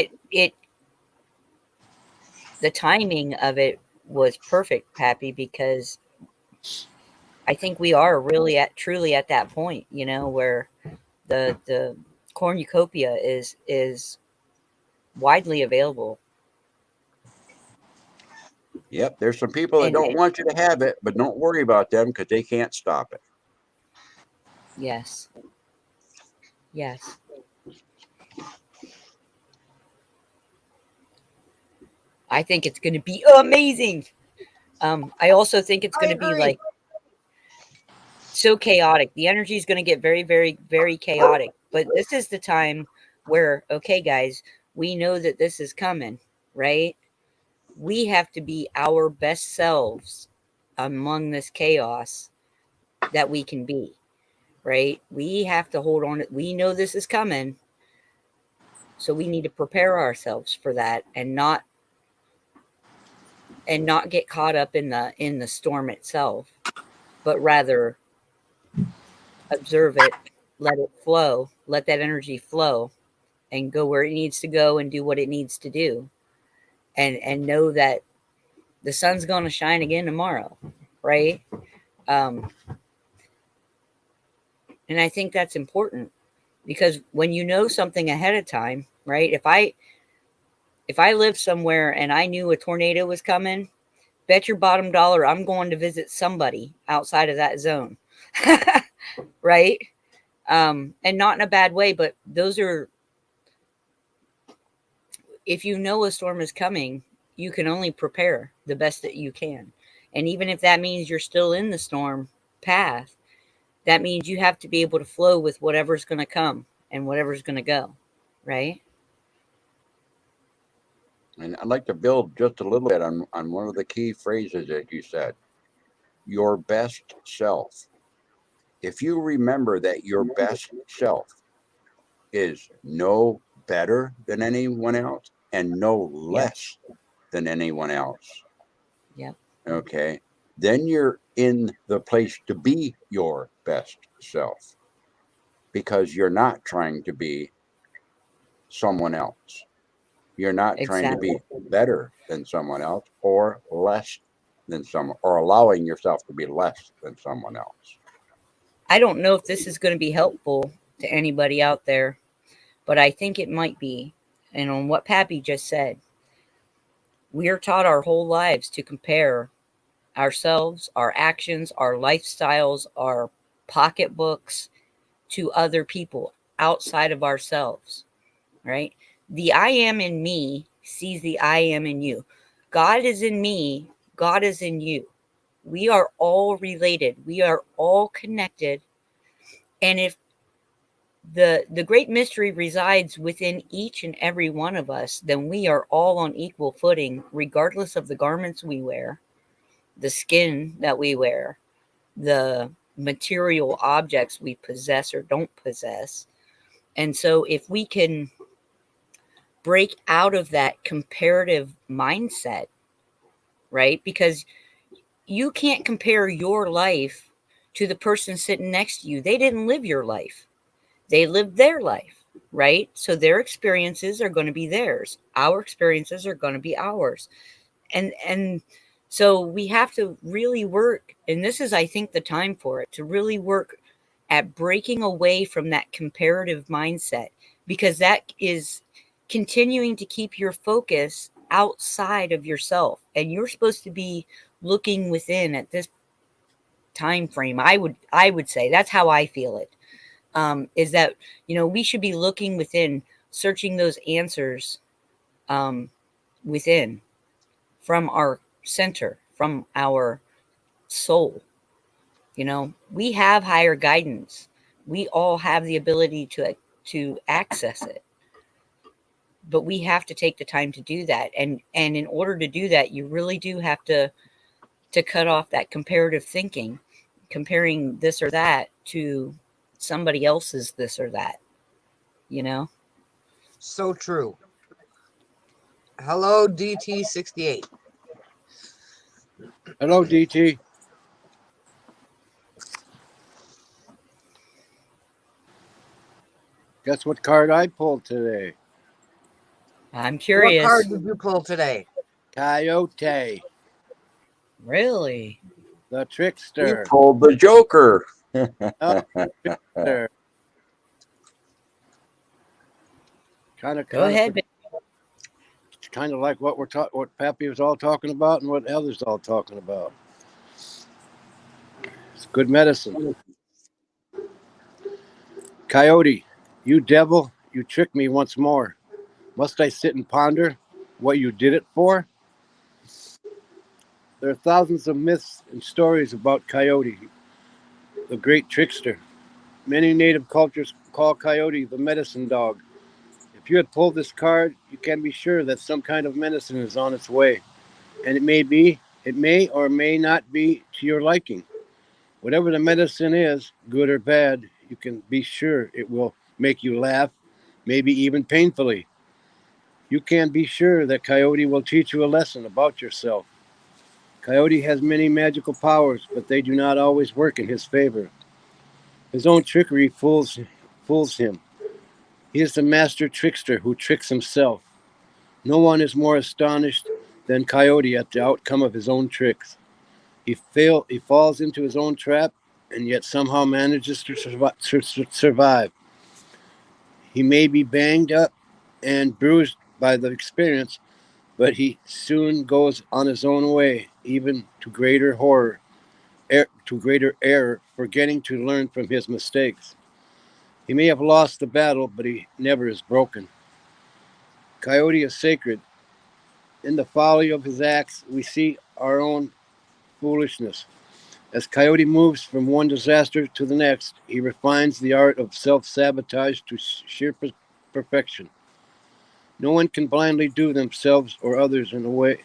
the timing of it was perfect, Pappy, because I think we are really truly at that point, where the cornucopia is widely available. Yep, there's some people that don't want you to have it, but don't worry about them because they can't stop it. Yes. Yes. I think it's going to be amazing. I also think it's going to be like so chaotic. The energy is going to get very, very, very chaotic. But this is the time where, okay, guys, we know that this is coming, right? We have to be our best selves among this chaos that we can be, right? We have to hold on. We know this is coming. So we need to prepare ourselves for that and not get caught up in the storm itself, but rather observe it, let it flow, let that energy flow and go where it needs to go and do what it needs to do. And know that the sun's going to shine again tomorrow, right? And I think that's important because when you know something ahead of time, right? If I lived somewhere and I knew a tornado was coming, bet your bottom dollar I'm going to visit somebody outside of that zone. Right? And not in a bad way, but those are, if you know a storm is coming, you can only prepare the best that you can. And even if that means you're still in the storm path, that means you have to be able to flow with whatever's going to come and whatever's going to go. Right? And I'd like to build just a little bit on one of the key phrases that you said, your best self. If you remember that your best self is no better than anyone else and no less than anyone else. Yep. Okay. Then you're in the place to be your best self because you're not trying to be someone else. You're not trying to be Exactly. better than someone else or less than someone, or allowing yourself to be less than someone else. I don't know if this is going to be helpful to anybody out there, but I think it might be. And on what Pappy just said, we are taught our whole lives to compare ourselves, our actions, our lifestyles, our pocketbooks to other people outside of ourselves, right? The I am in me sees the I am in you. God is in me, God is in you. We are all related, we are all connected. And if the great mystery resides within each and every one of us, then we are all on equal footing, regardless of the garments we wear, the skin that we wear, the material objects we possess or don't possess. And so if we can break out of that comparative mindset, right? Because you can't compare your life to the person sitting next to you. They didn't live your life. They lived their life, right? So their experiences are going to be theirs. Our experiences are going to be ours. And so we have to really work, and this is, I think, the time for it, to really work at breaking away from that comparative mindset, because that is continuing to keep your focus outside of yourself, and you're supposed to be looking within at this time frame. I would say that's how I feel it. Is that, we should be looking within, searching those answers within, from our center, from our soul. We have higher guidance. We all have the ability to access it, but we have to take the time to do that. And in order to do that, you really do have to cut off that comparative thinking, comparing this or that to somebody else's this or that, you know? So true. Hello, DT68. Hello, DT. Guess what card I pulled today? I'm What curious. card did you pull today? Coyote, Really? the He trickster. pulled the Joker. Oh, trickster. Go ahead, babe. Kind of like what what Pappy was all talking about, and what Heather's all talking about. It's good medicine. Coyote, you devil, you tricked me once more. Must I sit and ponder what you did it for? There are thousands of myths and stories about Coyote, the great trickster. Many native cultures call Coyote the medicine dog. If you had pulled this card, you can be sure that some kind of medicine is on its way. And it may or may not be to your liking. Whatever the medicine is, good or bad, you can be sure it will make you laugh, maybe even painfully. You can be sure that Coyote will teach you a lesson about yourself. Coyote has many magical powers, but they do not always work in his favor. His own trickery fools him. He is the master trickster who tricks himself. No one is more astonished than Coyote at the outcome of his own tricks. He falls into his own trap and yet somehow manages to survive. He may be banged up and bruised by the experience, but he soon goes on his own way, even to greater to greater error, forgetting to learn from his mistakes. He may have lost the battle, but he never is broken. Coyote is sacred. In the folly of his acts, we see our own foolishness. As Coyote moves from one disaster to the next, he refines the art of self sabotage to sheer perfection. No one can blindly do themselves or others in a way.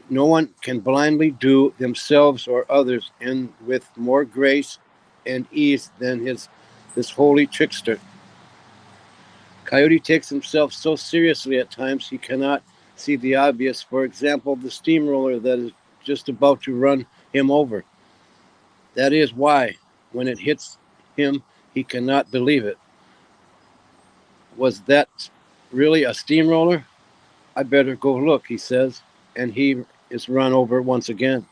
No one can blindly do themselves or others in with more grace and ease than this holy trickster. Coyote takes himself so seriously at times he cannot see the obvious. For example, the steamroller that is just about to run him over. That is why, when it hits him, he cannot believe it. Was that Really, a steamroller? I better go look, he says, and he is run over once again.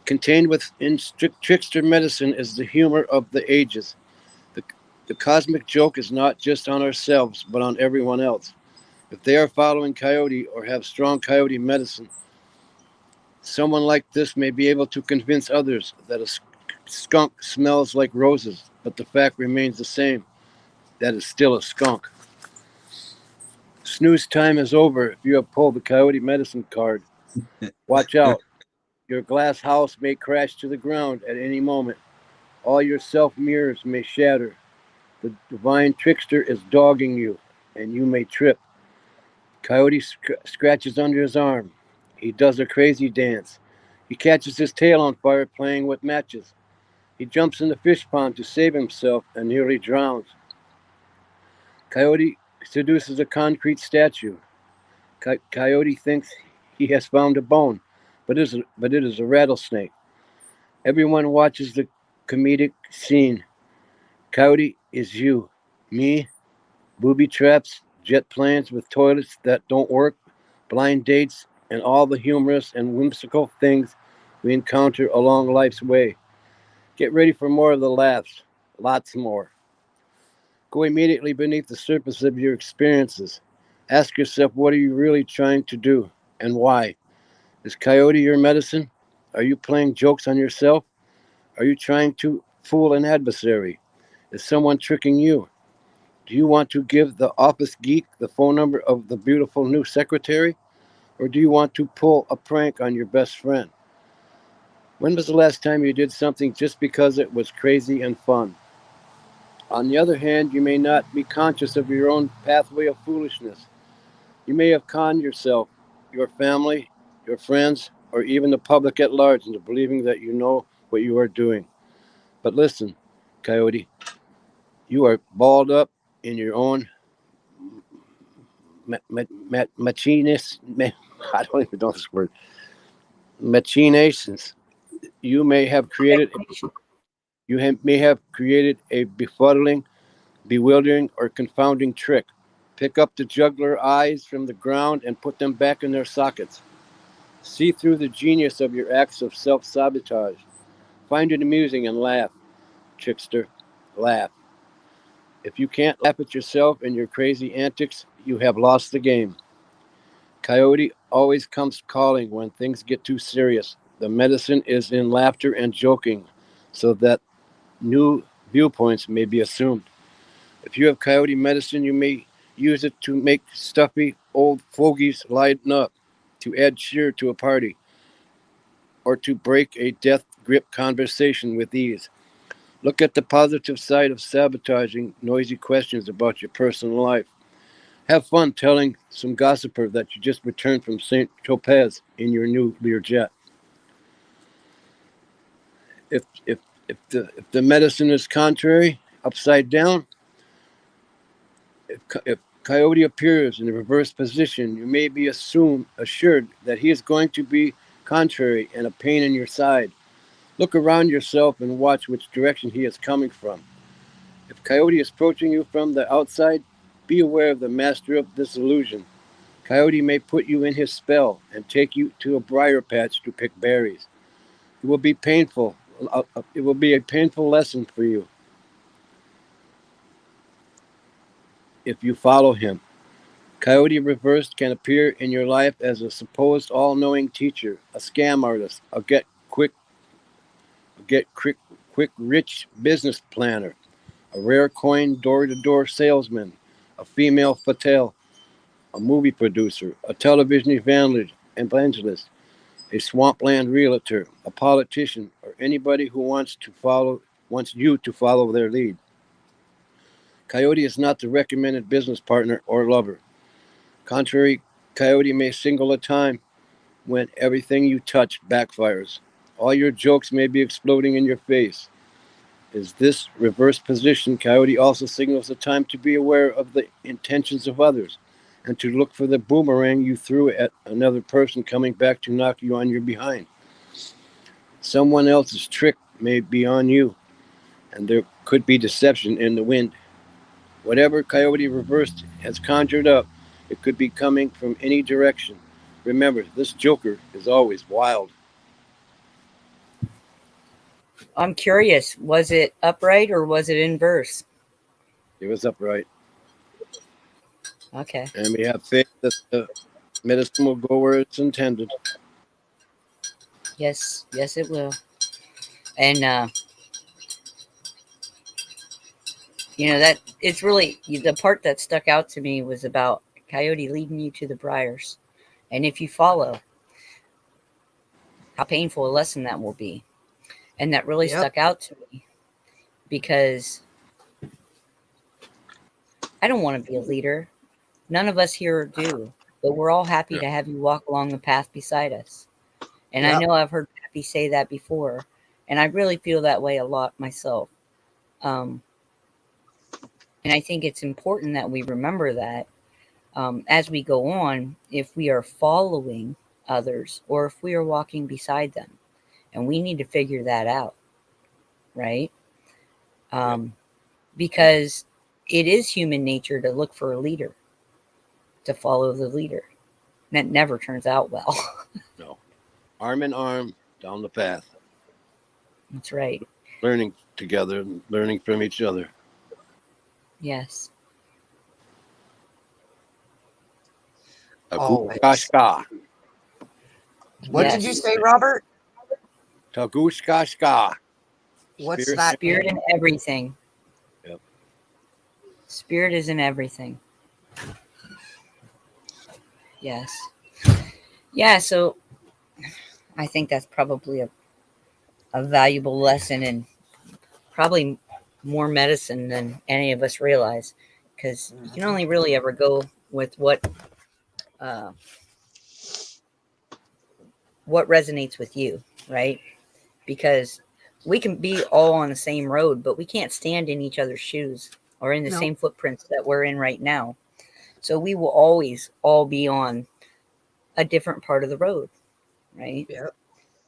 Contained within trickster medicine is the humor of the ages. The, the cosmic joke is not just on ourselves, but on everyone else. If they are following coyote or have strong coyote medicine, someone like this may be able to convince others that a skunk smells like roses, but the fact remains the same. That is still a skunk. Snooze time is over if you have pulled the coyote medicine card. Watch out. Your glass house may crash to the ground at any moment. All your self mirrors may shatter. The divine trickster is dogging you, and you may trip. Coyote scratches under his arm. He does a crazy dance. He catches his tail on fire playing with matches. He jumps in the fish pond to save himself and nearly drowns. Coyote seduces a concrete statue. Coyote thinks he has found a bone, but it is a rattlesnake. Everyone watches the comedic scene. Coyote is you, me, booby traps, jet planes with toilets that don't work, blind dates, and all the humorous and whimsical things we encounter along life's way. Get ready for more of the laughs, lots more. Go immediately beneath the surface of your experiences. Ask yourself, what are you really trying to do and why? Is coyote your medicine? Are you playing jokes on yourself? Are you trying to fool an adversary? Is someone tricking you? Do you want to give the office geek the phone number of the beautiful new secretary? Or do you want to pull a prank on your best friend? When was the last time you did something just because it was crazy and fun? On the other hand, you may not be conscious of your own pathway of foolishness. You may have conned yourself, your family, your friends, or even the public at large into believing that you know what you are doing. But listen, Coyote, you are balled up in your own machinations. I don't even know this word. Machinations. You may have created. May have created a befuddling, bewildering, or confounding trick. Pick up the juggler eyes from the ground and put them back in their sockets. See through the genius of your acts of self-sabotage. Find it amusing and laugh, trickster. Laugh. If you can't laugh at yourself and your crazy antics, you have lost the game. Coyote always comes calling when things get too serious. The medicine is in laughter and joking, so that new viewpoints may be assumed. If you have coyote medicine, you may use it to make stuffy old fogies lighten up, to add cheer to a party, or to break a death grip conversation with ease. Look at the positive side of sabotaging noisy questions about your personal life. Have fun telling some gossiper that you just returned from St. Tropez in your new Learjet. If the medicine is contrary, upside down, if Coyote appears in the reverse position, you may be assured that he is going to be contrary and a pain in your side. Look around yourself and watch which direction he is coming from. If Coyote is approaching you from the outside, be aware of the master of this illusion. Coyote may put you in his spell and take you to a briar patch to pick berries. It will be painful. It will be a painful lesson for you if you follow him. Coyote reversed can appear in your life as a supposed all-knowing teacher, a scam artist, a quick rich business planner, a rare coin door-to-door salesman, a female fatale, a movie producer, a television evangelist, a swampland realtor, a politician, or anybody who wants you to follow their lead. Coyote is not the recommended business partner or lover. Contrary, Coyote may single a time when everything you touch backfires. All your jokes may be exploding in your face. Is this reverse position, Coyote also signals a time to be aware of the intentions of others and to look for the boomerang you threw at another person coming back to knock you on your behind. Someone else's trick may be on you, and there could be deception in the wind. Whatever Coyote Reversed has conjured up, it could be coming from any direction. Remember, this Joker is always wild. I'm curious, was it upright or was it inverse? It was upright. Okay. And we have faith that the medicine will go where it's intended. Yes, it will. And that it's really the part that stuck out to me was about Coyote leading you to the briars. And if you follow, how painful a lesson that will be. And that really stuck out to me because I don't want to be a leader. None of us here do, but we're all happy to have you walk along the path beside us. And I know I've heard Pappy say that before, and I really feel that way a lot myself. And I think it's important that we remember that as we go on, if we are following others or if we are walking beside them. And we need to figure that out, right? Because it is human nature to look for a leader, to follow the leader. And that never turns out well. No. Arm in arm down the path. That's right. Learning together and learning from each other. Yes. Tagushkashka. What did you say, Robert? Tagushkashka. What's Spirit- that? Spirit in everything. Yep. Spirit is in everything. Yes. Yeah, so I think that's probably a valuable lesson and probably more medicine than any of us realize, because you can only really ever go with what resonates with you, right? Because we can be all on the same road, but we can't stand in each other's shoes or in the same footprints that we're in right now. So we will always all be on a different part of the road, right? Yeah.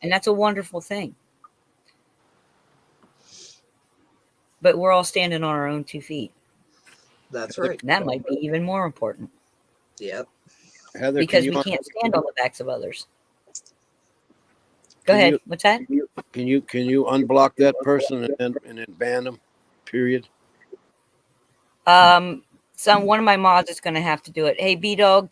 And that's a wonderful thing. But we're all standing on our own 2 feet. That's right. And that might be even more important Yep. Heather, because we can't stand on the backs of others. Go ahead. What's that? Can you unblock that person and then ban them? Period. One of my mods is going to have to do it. Hey, B-Dog,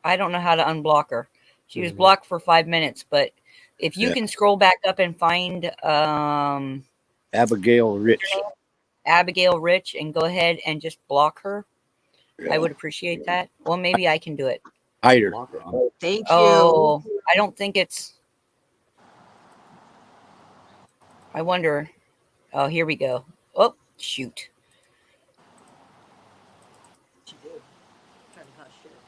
I don't know how to unblock her. She was blocked for 5 minutes, but if you can scroll back up and find Abigail Rich. Abigail Rich and go ahead and just block her, I would appreciate that. Well, maybe I can do it. Hide her. Thank you. Oh, I don't think it's. I wonder. Oh, here we go. Oh, shoot.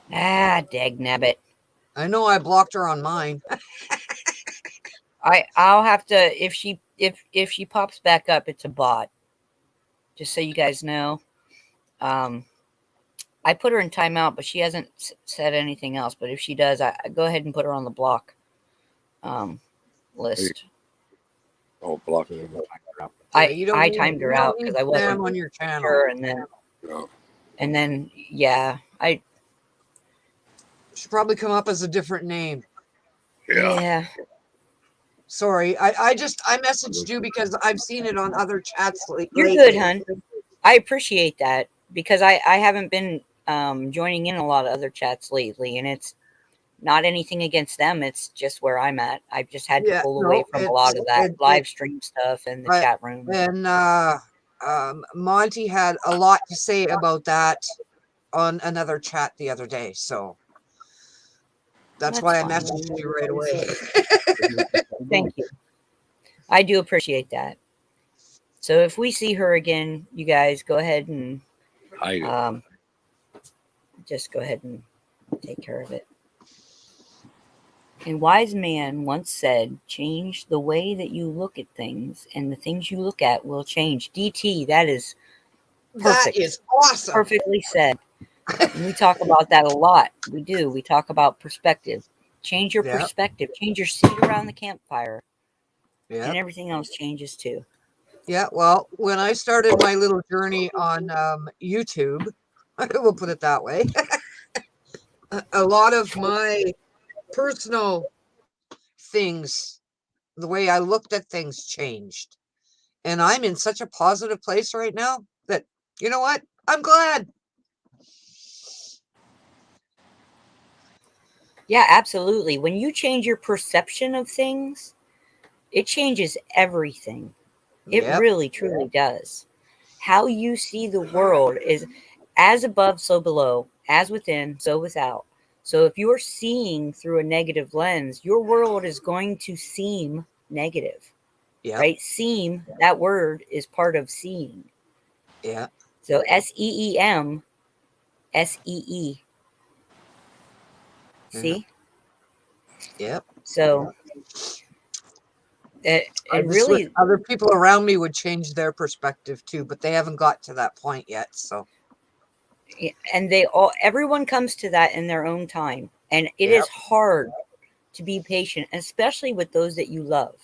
Dag nabbit. I know I blocked her on mine. I'll have to if she pops back up, it's a bot. Just so you guys know. I put her in timeout, but she hasn't said anything else. But if she does, I go ahead and put her on the block list. Oh, block her. I timed her out because I wasn't on your channel. sure, and then I should probably come up as a different name. yeah. Sorry, I messaged you because I've seen it on other chats lately. You're good, hun. I appreciate that because I haven't been joining in a lot of other chats lately, and it's not anything against them. It's just where I'm at. I've just had to pull away from a lot of that live stream stuff and the chat room. And Monty had a lot to say about that on another chat the other day, so that's why I messaged you right away. Thank you. I do appreciate that. So if we see her again, you guys go ahead and just go ahead and take care of it. A wise man once said, change the way that you look at things and the things you look at will change. DT, that is perfect. That is awesome. Perfectly said. And we talk about that a lot. We do. We talk about perspective. Change your perspective. Change your seat around the campfire. And everything else changes too. Yeah, well, when I started my little journey on YouTube, I will put it that way, a lot of my personal things, the way I looked at things changed. And I'm in such a positive place right now that, you know what? I'm glad. Yeah, absolutely. When you change your perception of things, it changes everything. It Yep. really, truly does. How you see the world is as above, so below, as within, so without. So if you're seeing through a negative lens, your world is going to seem negative, Yep. right? Seem, that word is part of seeing. Yeah. So SEEM, SEE. See? Yep. So I it just wish really, other people around me would change their perspective too, but they haven't got to that point yet. So, and they all, everyone comes to that in their own time. And it yep. is hard to be patient, especially with those that you love.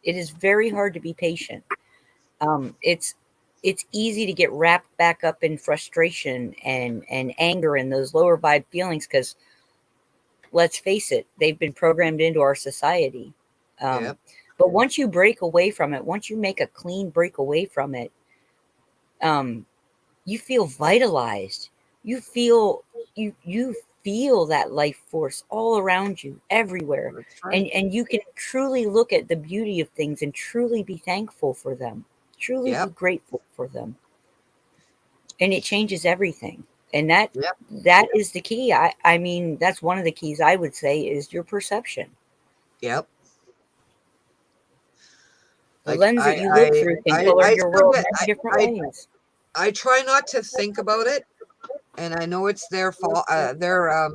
It is very hard to be patient. It's easy to get wrapped back up in frustration and anger and those lower vibe feelings because let's face it, they've been programmed into our society. Yep. But once you break away from it, once you make a clean break away from it, you feel vitalized. You feel you feel that life force all around you, everywhere. That's right. And you can truly look at the beauty of things and truly be thankful for them. Truly be Yep. grateful for them. And it changes everything. And that Yep. that is the key. I mean, that's one of the keys I would say is your perception. Yep. The Like lens that you look through can color I your still world get, many different ways. I try not to think about it, and I know it's their fault, their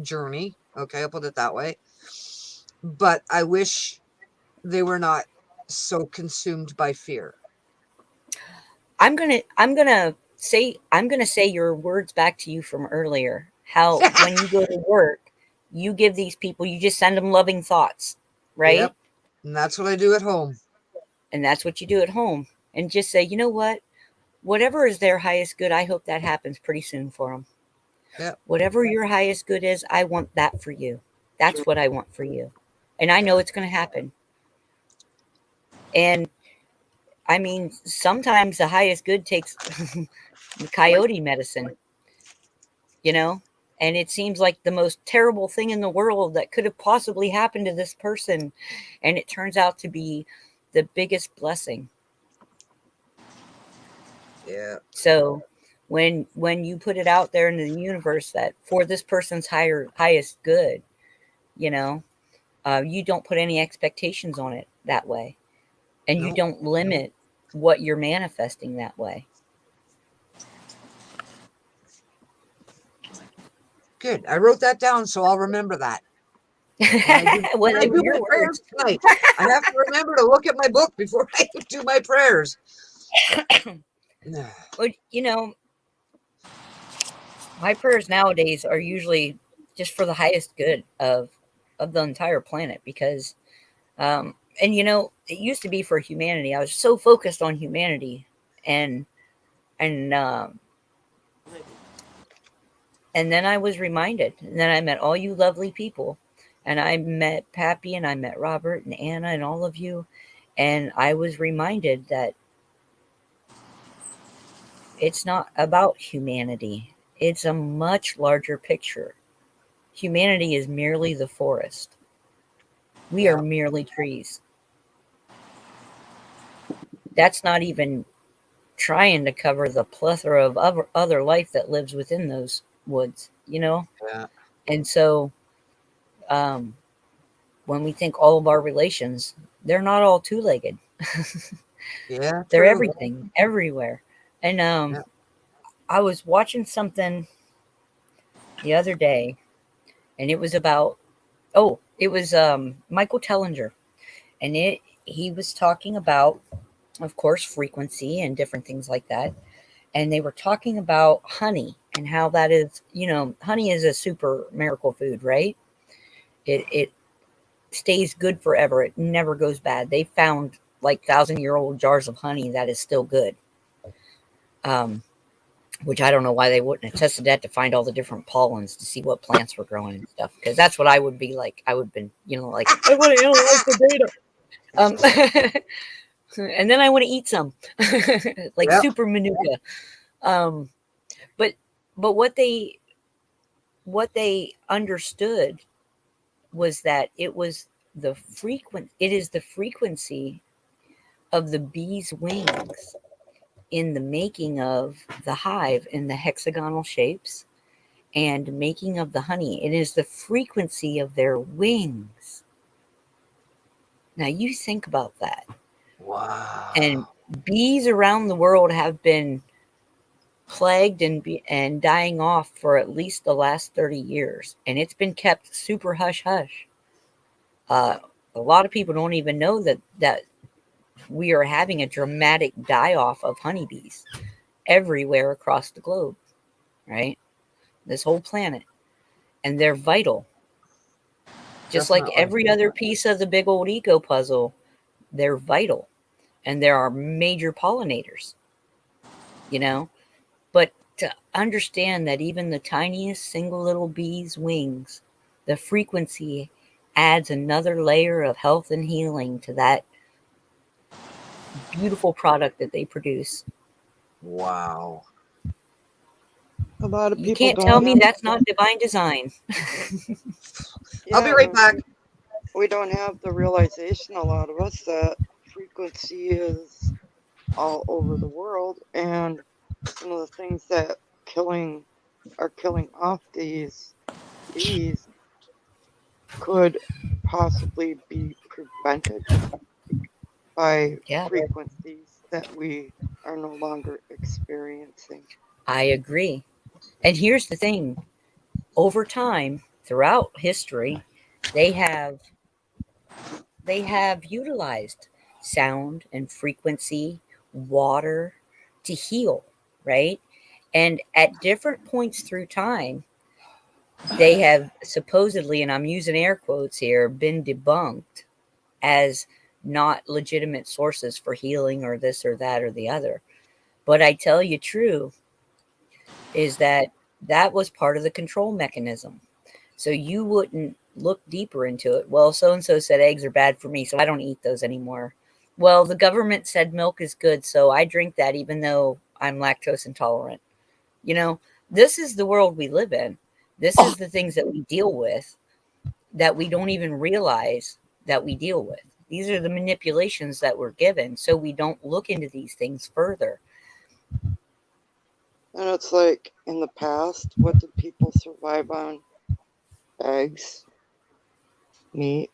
journey. Okay, I'll put it that way. But I wish they were not so consumed by fear. I'm gonna say your words back to you from earlier. How when you go to work, you give these people, you just send them loving thoughts, right? Yep. And that's what I do at home. And that's what you do at home. And just say, you know what? Whatever is their highest good, I hope that happens pretty soon for them. Yep. Whatever your highest good is, I want that for you. That's what I want for you. And I know it's going to happen. And I mean, sometimes the highest good takes coyote medicine, you know? And it seems like the most terrible thing in the world that could have possibly happened to this person. And it turns out to be the biggest blessing. Yeah. So when you put it out there into the universe that for this person's highest good, you know, you don't put any expectations on it that way. And you Nope. don't limit what you're manifesting that way. Good. I wrote that down, so I'll remember that. When I do your my prayers words. tonight, I have to remember to look at my book before I do my prayers. Well, you know, my prayers nowadays are usually just for the highest good of the entire planet because and you know, it used to be for humanity. I was so focused on humanity and and then I was reminded, and then I met all you lovely people, and I met Pappy and I met Robert and Anna and all of you, and I was reminded that it's not about humanity. It's a much larger picture. Humanity is merely the forest. We are merely trees. That's not even trying to cover the plethora of other life that lives within those woods, you know? Yeah. And so when we think all of our relations, they're not all two-legged. Yeah. They're True. everything, everywhere. And I was watching something the other day, and it was about it was Michael Tellinger, and he was talking about, of course, frequency and different things like that. And they were talking about honey and how that is, you know, honey is a super miracle food, right? It stays good forever. It never goes bad. They found like 1,000-year-old jars of honey that is still good. Which I don't know why they wouldn't have tested that to find all the different pollens to see what plants were growing and stuff. Because that's what I would be like. I would have been, like, I want to analyze the data. And then I want to eat some, like Yep. super manuka. But what they understood was that it is the frequency of the bee's wings in the making of the hive in the hexagonal shapes and making of the honey. It is the frequency of their wings. Now you think about that. Wow. And bees around the world have been plagued and dying off for at least the last 30 years. And it's been kept super hush-hush. A lot of people don't even know that we are having a dramatic die-off of honeybees everywhere across the globe, right? This whole planet. And they're vital. Just like Definitely. every other piece of the big old eco puzzle, they're vital. And there are major pollinators, But to understand that even the tiniest single little bee's wings, the frequency adds another layer of health and healing to that beautiful product that they produce. Wow. A lot of people You can't don't tell me have- that's not divine design. I'll be Yeah, right back. We don't have the realization, a lot of us, that frequency is all over the world, and some of the things that are killing off these bees could possibly be prevented by Yeah. frequencies that we are no longer experiencing. I agree. And here's the thing. Over time, throughout history, they have utilized sound and frequency, water to heal, right? And at different points through time, they have supposedly, and I'm using air quotes here, been debunked as not legitimate sources for healing or this or that or the other. But I tell you true is that was part of the control mechanism. So you wouldn't look deeper into it. Well, so-and-so said eggs are bad for me, so I don't eat those anymore. Well, the government said milk is good, so I drink that even though I'm lactose intolerant. This is the world we live in. This is the things that we deal with that we don't even realize that we deal with. These are the manipulations that we're given, so we don't look into these things further. And it's like, in the past, what did people survive on? Eggs, meat,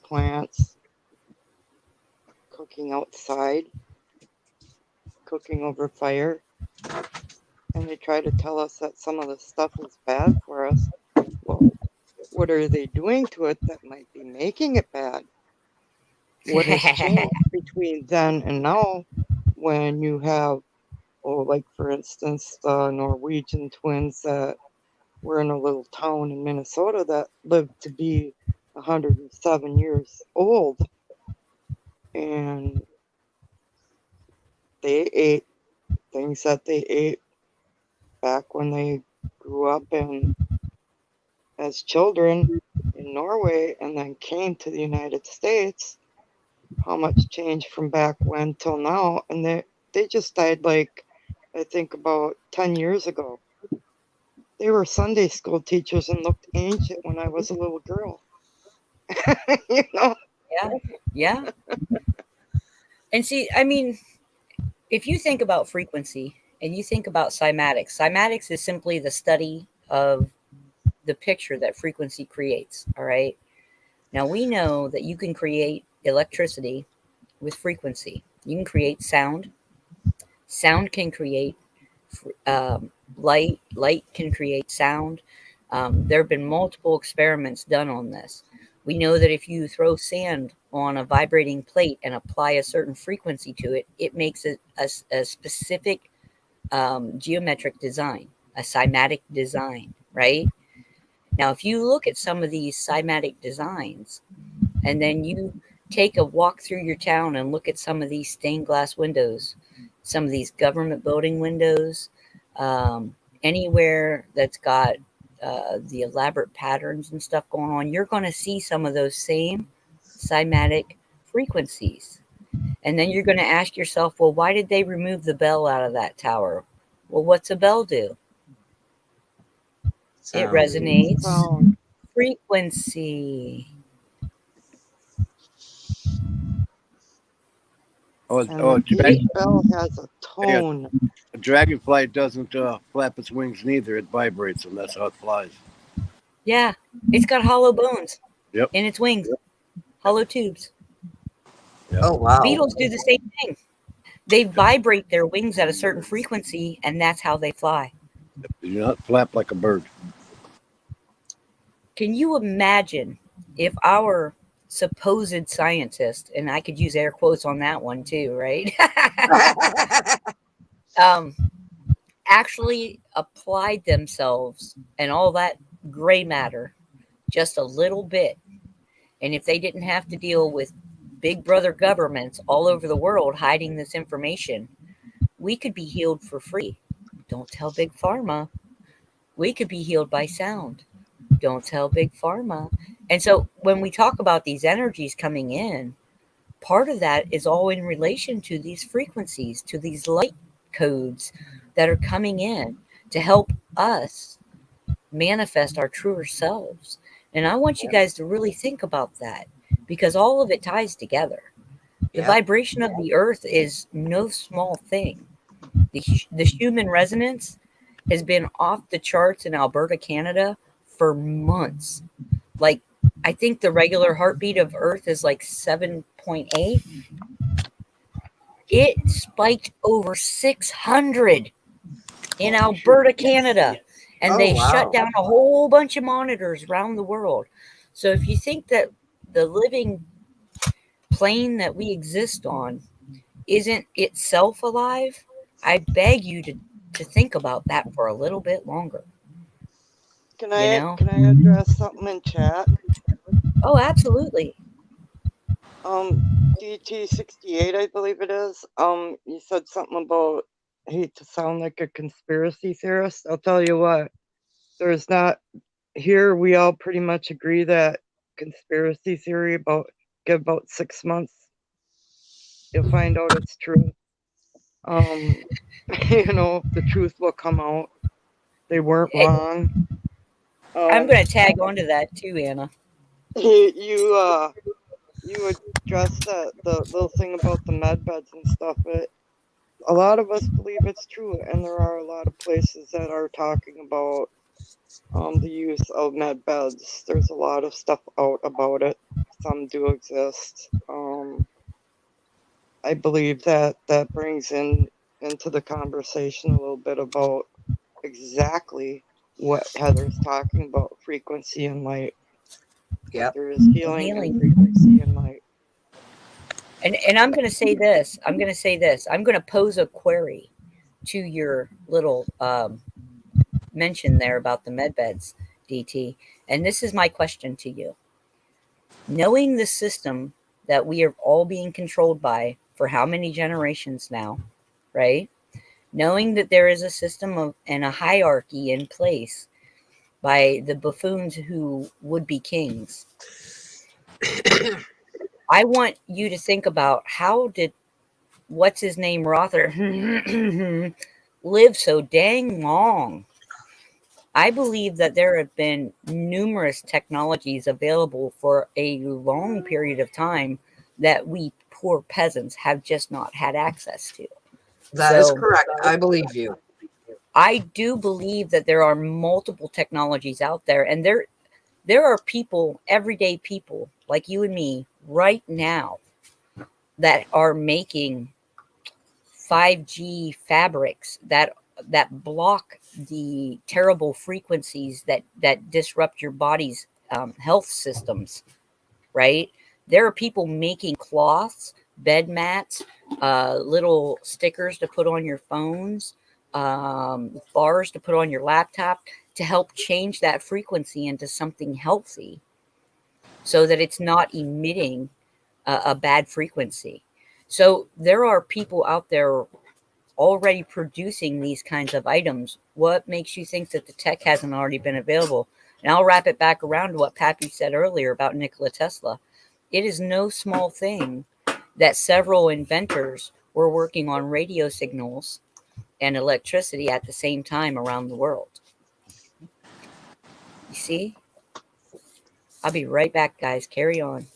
plants, cooking outside, cooking over fire. And they try to tell us that some of the stuff is bad for us. Well, what are they doing to it that might be making it bad? What has changed between then and now when you have, like for instance, the Norwegian twins that were in a little town in Minnesota that lived to be 107 years old, and they ate things that they ate back when they grew up as children in Norway and then came to the United States. How much changed from back when till now? And they just died, like, I think about 10 years ago. They were Sunday school teachers and looked ancient when I was a little girl. Yeah. And see, I mean, if you think about frequency and you think about cymatics is simply the study of the picture that frequency creates. All right. Now we know that you can create electricity with frequency. You can create sound. Sound can create light. Light can create sound. There have been multiple experiments done on this. We know that if you throw sand on a vibrating plate and apply a certain frequency to it, it makes a specific geometric design, a cymatic design, right? Now, if you look at some of these cymatic designs and then you take a walk through your town and look at some of these stained glass windows, some of these government building windows, anywhere that's got the elaborate patterns and stuff going on, you're going to see some of those same cymatic frequencies. And then you're going to ask yourself, well, why did they remove the bell out of that tower? Well, what's a bell do? It Sound. resonates Sound. frequency. And each bell has a tone. A dragonfly doesn't flap its wings neither. It vibrates, and that's how it flies. Yeah, it's got hollow bones Yep. in its wings, hollow tubes. Oh wow. Beetles do the same thing. They vibrate their wings at a certain frequency, and that's how they fly. They do not flap like a bird. Can you imagine if our supposed scientist, and I could use air quotes on that one too, right? Actually applied themselves and all that gray matter just a little bit. And if they didn't have to deal with big brother governments all over the world hiding this information, we could be healed for free. Don't tell Big Pharma. We could be healed by sound. Don't tell Big Pharma. And so when we talk about these energies coming in, part of that is all in relation to these frequencies, to these light codes that are coming in to help us manifest our truer selves. And I want you guys to really think about that, because all of it ties together. The vibration of the earth is no small thing. The human resonance has been off the charts in Alberta, Canada for months. Like, I think the regular heartbeat of earth is like 7.8. It spiked over 600 in Alberta, Canada. And they shut down a whole bunch of monitors around the world. So if you think that the living plane that we exist on isn't itself alive, I beg you to think about that for a little bit longer. Can I address something in chat? Oh, absolutely. DT68, I believe it is. You said something about, I hate to sound like a conspiracy theorist. I'll tell you what, there's not, here we all pretty much agree that conspiracy theory give about 6 months, you'll find out it's true. The truth will come out. They weren't wrong. I'm going to tag onto that too, Anna. You addressed the little thing about the med beds and stuff. A lot of us believe it's true, and there are a lot of places that are talking about the use of med beds. There's a lot of stuff out about it. Some do exist. I believe that brings into the conversation a little bit about exactly what Heather's talking about, frequency and light. Yep. There is healing and frequency and light. And I'm going to say this. I'm going to pose a query to your little mention there about the med beds, DT. And this is my question to you. Knowing the system that we are all being controlled by for how many generations now, right? Knowing that there is a system and a hierarchy in place by the buffoons who would be kings. I want you to think about, how did what's his name Rother live so dang long? I believe that there have been numerous technologies available for a long period of time that we poor peasants have just not had access to. That is correct. I believe you. I do believe that there are multiple technologies out there, and there are people, everyday people like you and me right now, that are making 5G fabrics that block the terrible frequencies that disrupt your body's health systems, right? There are people making cloths, bed mats, little stickers to put on your phones, bars to put on your laptop to help change that frequency into something healthy so that it's not emitting a bad frequency. So there are people out there already producing these kinds of items. What makes you think that the tech hasn't already been available? And I'll wrap it back around to what Pappy said earlier about Nikola Tesla. It is no small thing that several inventors were working on radio signals and electricity at the same time around the world. You see? I'll be right back, guys. Carry on.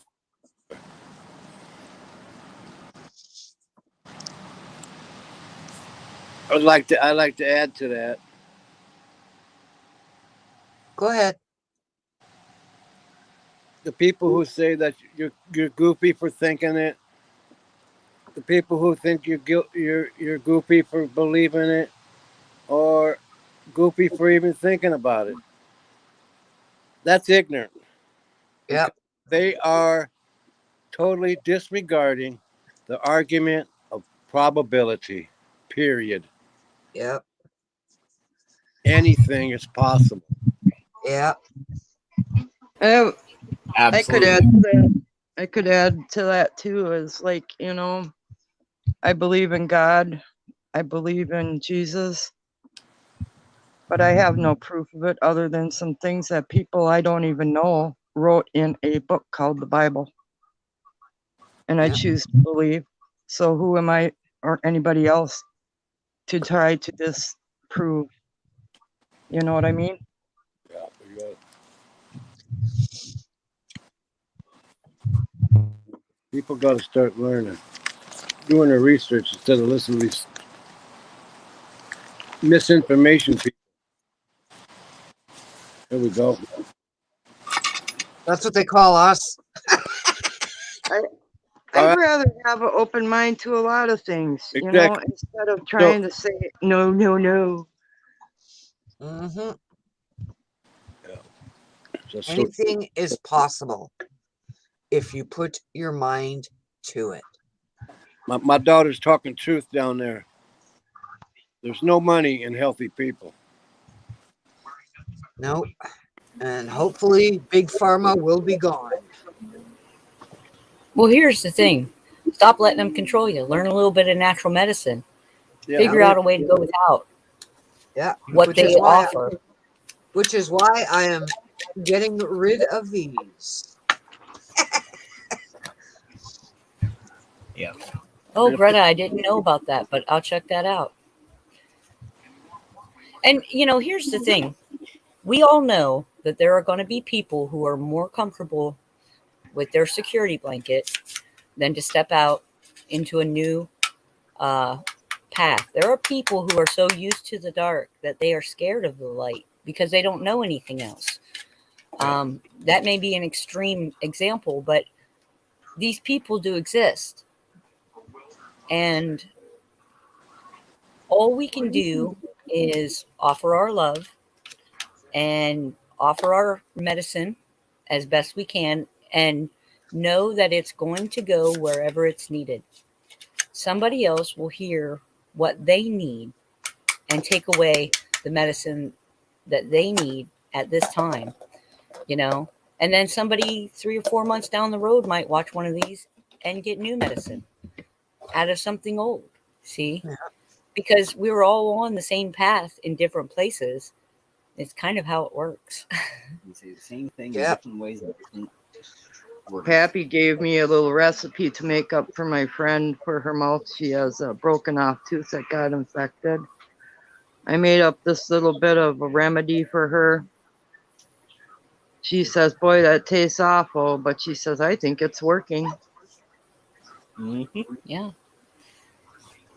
I'd like to add to that. Go ahead. The people who say that you're goofy for thinking it, the people who think you're goofy for believing it, or goofy for even thinking about it. That's ignorant. Yep. They are totally disregarding the argument of probability. Period. Yep. Anything is possible. Yep. I could add to that. I could add to that too. Is like, you know, I believe in God. I believe in Jesus, but I have no proof of it other than some things that people I don't even know wrote in a book called the Bible. And I Yeah. choose to believe. So who am I or anybody else to try to disprove? You know what I mean? Yeah, you got it. People got to start learning, doing their research instead of listening to these misinformation people. Here we go. That's what they call us. I'd rather have an open mind to a lot of things, you know, Exactly. instead of trying to say no, no, no. Mm-hmm. Just so, Anything is possible if you put your mind to it. my daughter's talking truth down there. There's no money in healthy people. Nope. And hopefully Big Pharma will be gone. Well, here's the thing. Stop letting them control you. Learn a little bit of natural medicine. Yeah, Figure out a way to go without Yeah. what Which they is why offer. Which is why I am getting rid of these. Yeah. Oh, Greta, I didn't know about that, but I'll check that out. And, you know, here's the thing. We all know that there are going to be people who are more comfortable with their security blanket than to step out into a new path. There are people who are so used to the dark that they are scared of the light because they don't know anything else. That may be an extreme example, but these people do exist. And all we can do is offer our love and offer our medicine as best we can and know that it's going to go wherever it's needed. Somebody else will hear what they need and take away the medicine that they need at this time, you know. And then somebody 3 or 4 months down the road might watch one of these and get new medicine out of something old. See? Yeah. Because we were all on the same path in different places. It's kind of how it works. You say the same thing Yep. in different ways. And different words. Pappy gave me a little recipe to make up for my friend for her mouth. She has a broken off tooth that got infected. I made up this little bit of a remedy for her. She says, boy, that tastes awful, but she says, I think it's working. Yeah.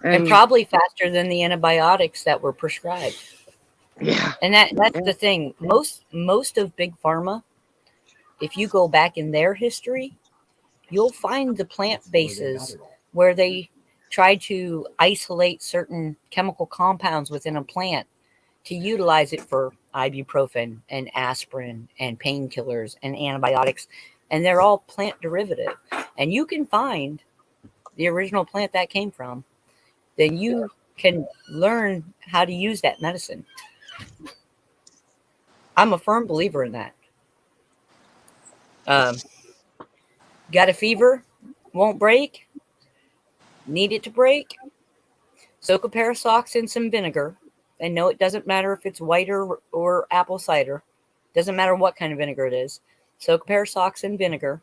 And And probably faster than the antibiotics that were prescribed. yeah, And that's the thing. Most of Big Pharma, if you go back in their history, you'll find the plant bases where they try to isolate certain chemical compounds within a plant to utilize it for ibuprofen and aspirin and painkillers and antibiotics. And they're all plant derivative. And you can find the original plant that came from. Then you can learn how to use that medicine. I'm a firm believer in that. Got a fever? won't break, need it to break, soak a pair of socks in some vinegar. And no, it doesn't matter if it's white or apple cider. Doesn't matter what kind of vinegar it is. Soak a pair of socks in vinegar.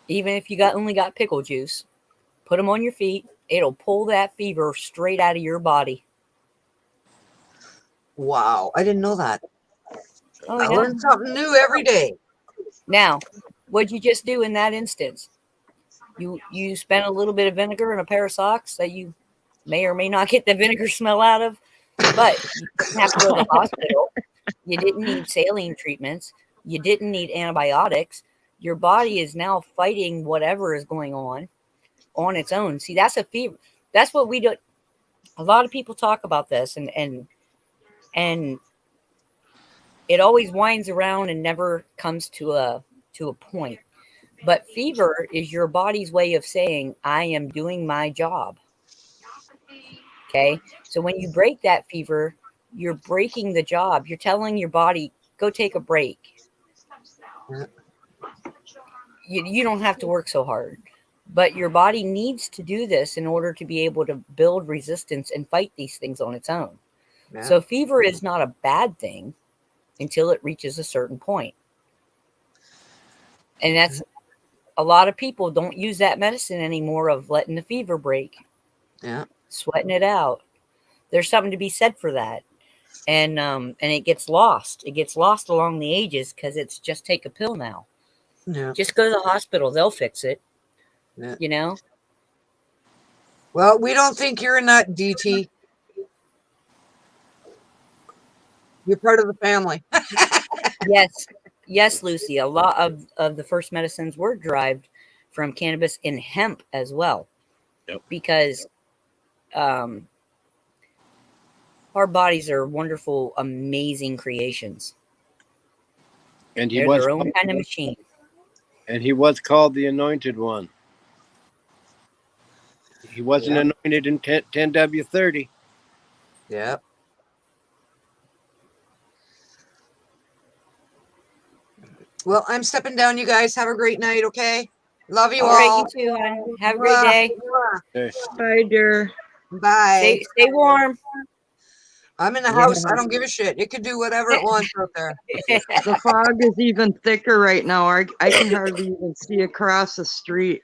Even if you only got pickle juice, put them on your feet. It'll pull that fever straight out of your body. Wow, I didn't know that. Oh, I yeah. learn something new every day. Now, what'd you just do in that instance? You spent a little bit of vinegar in a pair of socks that you may or may not get the vinegar smell out of, but you didn't have to go to the hospital. You didn't need saline treatments. You didn't need antibiotics. Your body is now fighting whatever is going on its own. See, that's a fever. That's what we do. A lot of people talk about this, and it always winds around and never comes to a point. But fever is your body's way of saying, I am doing my job. Okay. So when you break that fever, you're breaking the job. You're telling your body, go take a break. You don't have to work so hard. But your body needs to do this in order to be able to build resistance and fight these things on its own. Yeah. So fever is not a bad thing until it reaches a certain point. And that's a lot of people don't use that medicine anymore of letting the fever break. Yeah. Sweating it out. There's something to be said for that. And it gets lost. It gets lost along the ages because it's just take a pill now. Yeah. Just go to the hospital. They'll fix it. Yeah. You know? Well, we don't think you're a nut, DT. You're part of the family. Yes, Lucy. A lot of the first medicines were derived from cannabis and hemp as well. Yep. Because our bodies are wonderful, amazing creations. And he They're was their own kind of machine. And he was called the Anointed One. He wasn't anointed in 10W30. Yep. Well, I'm stepping down, you guys. Have a great night, okay? Love you all. All right, you too, hon. Have a great day. Bye, dear. Bye. Stay warm. I'm in the house. I don't give a shit. It could do whatever it wants out there. The fog is even thicker right now. I can hardly even see across the street.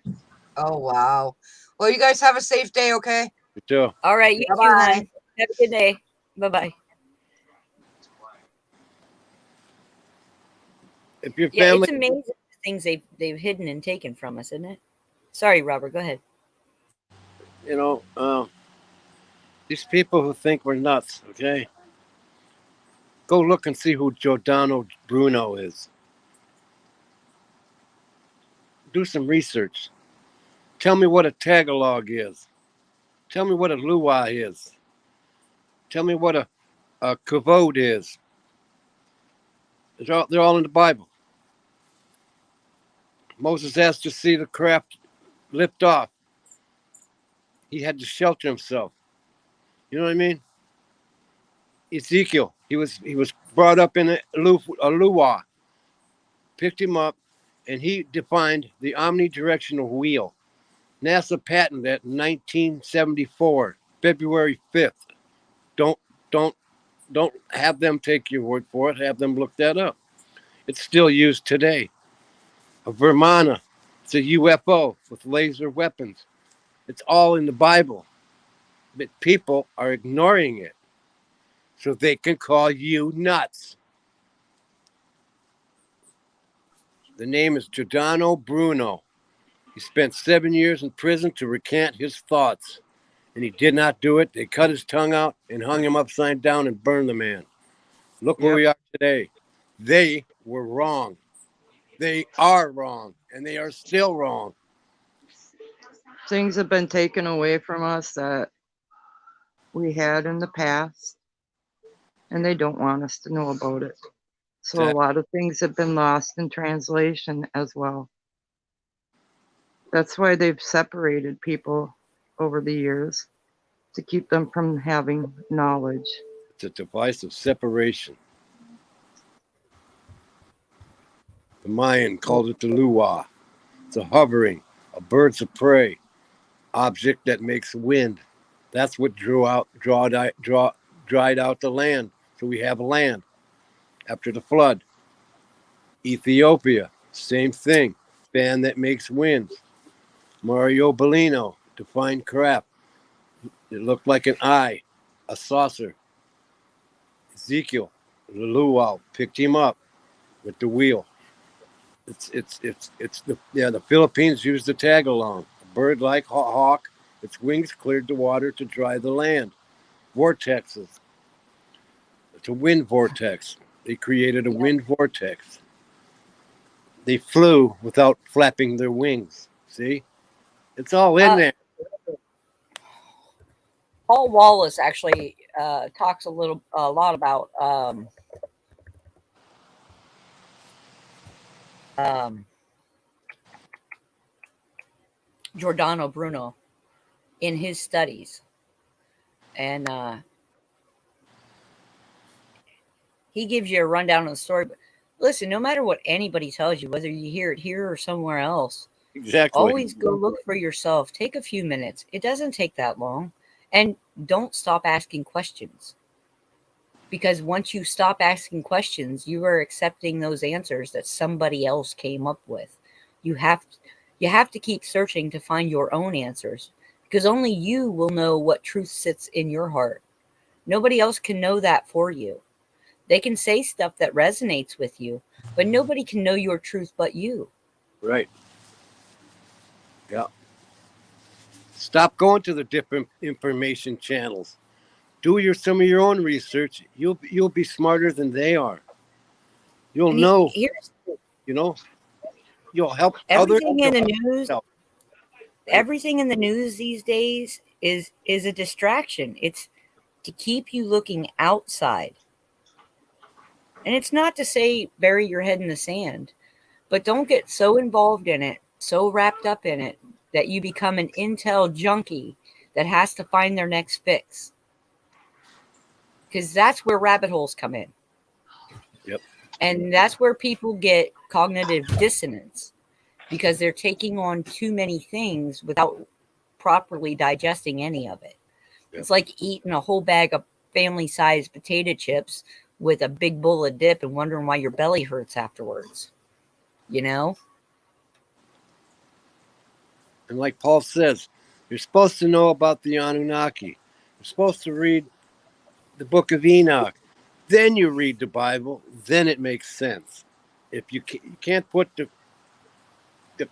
Oh, wow. Well, you guys have a safe day, okay? You too. All right, you too, Bye-bye. hon. Have a good day. Bye-bye. If your Yeah, family, it's amazing the things they've hidden and taken from us, isn't it? Sorry, Robert. Go ahead. these people who think we're nuts, okay? Go look and see who Giordano Bruno is. Do some research. Tell me what a Tagalog is. Tell me what a Luwa is. Tell me what a Kavod is. They're all in the Bible. Moses asked to see the craft lift off. He had to shelter himself. You know what I mean? Ezekiel, he was brought up in a luwa, picked him up, and he defined the omnidirectional wheel. NASA patented that in 1974, February 5th. Don't have them take your word for it. Have them look that up. It's still used today. A Vermana, it's a UFO with laser weapons. It's all in the Bible, but people are ignoring it so they can call you nuts. The name is Giordano Bruno. He spent 7 years in prison to recant his thoughts, and he did not do it. They cut his tongue out and hung him upside down and burned the man. Look where we are today. They were wrong. They are wrong, and they are still wrong. Things have been taken away from us that we had in the past, and they don't want us to know about it. So a lot of things have been lost in translation as well. That's why they've separated people over the years, to keep them from having knowledge. It's a device of separation. The Mayan called it the luwa. It's a hovering. A bird's of prey, object that makes wind. That's what dried out the land. So we have land after the flood. Ethiopia, same thing. Fan that makes winds. Mario Bellino, define crap. It looked like an eye, a saucer. Ezekiel, the luau, picked him up with the wheel. The Philippines used the tag along. A bird like hawk, its wings cleared the water to dry the land. Vortexes. It's a wind vortex. They created a wind vortex. They flew without flapping their wings. See? It's all in there. Paul Wallace actually talks a lot about Giordano Bruno in his studies, and he gives you a rundown of the story. But listen, no matter what anybody tells you, whether you hear it here or somewhere else, Exactly. always go look for yourself. Take a few minutes. It doesn't take that long. And don't stop asking questions. Because once you stop asking questions, you are accepting those answers that somebody else came up with. You have to keep searching to find your own answers, because only you will know what truth sits in your heart. Nobody else can know that for you. They can say stuff that resonates with you, but nobody can know your truth but you. Right. Yeah. Stop going to the different information channels. Do some of your own research. You'll be smarter than they are. You'll know. You'll help others. Everything in the news. Everything in the news these days is a distraction. It's to keep you looking outside. And it's not to say bury your head in the sand, but don't get so involved in it, so wrapped up in it, that you become an intel junkie that has to find their next fix. Because that's where rabbit holes come in. Yep. And that's where people get cognitive dissonance, because they're taking on too many things without properly digesting any of it. Yep. It's like eating a whole bag of family-sized potato chips with a big bowl of dip and wondering why your belly hurts afterwards. You know? And like Paul says, you're supposed to know about the Anunnaki. You're supposed to read the book of Enoch. Then you read the Bible. Then it makes sense. If you can't put the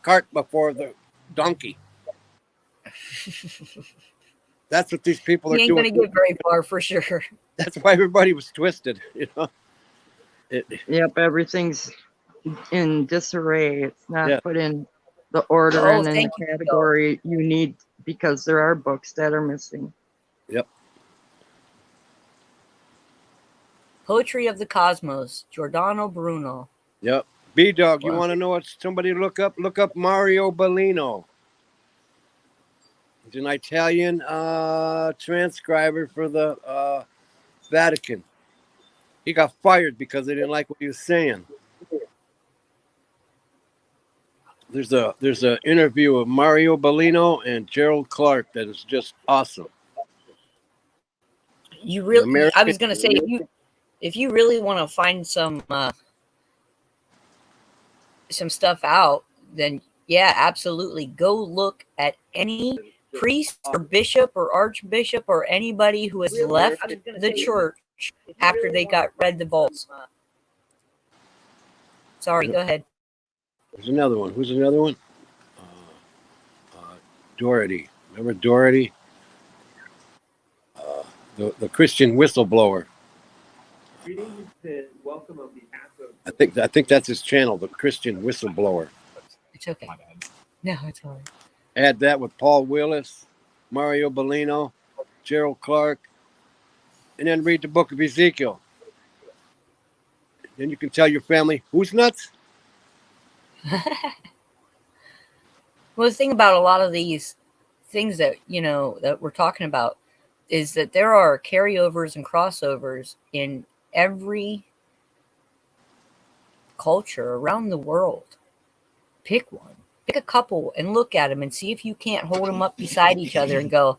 cart before the donkey. That's what these people are doing. You ain't going to get very far for sure. That's why everybody was twisted, Yep, everything's in disarray. It's not put in the order and in the category you need, because there are books that are missing. Yep. Poetry of the Cosmos, Giordano Bruno. Yep. B-Dog, you want to know what somebody look up? Look up Mario Bellino. He's an Italian transcriber for the Vatican. He got fired because they didn't like what he was saying. There's a interview of Mario Bellino and Gerald Clark that is just awesome. You really? I was going to say, if you really want to find some stuff out, then yeah, absolutely, go look at any priest or bishop or archbishop or anybody who has left the church after they got read the vaults. Sorry, go ahead. There's another one. Who's another one? Doherty. Remember Doherty? The Christian whistleblower. I think that's his channel, the Christian whistleblower. It's okay. No, it's all right. Add that with Paul Willis, Mario Bellino, Gerald Clark, and then read the book of Ezekiel. Then you can tell your family who's nuts. Well, the thing about a lot of these things that, that we're talking about is that there are carryovers and crossovers in every culture around the world. Pick one. pick a couple and look at them and see if you can't hold them up beside each other and go,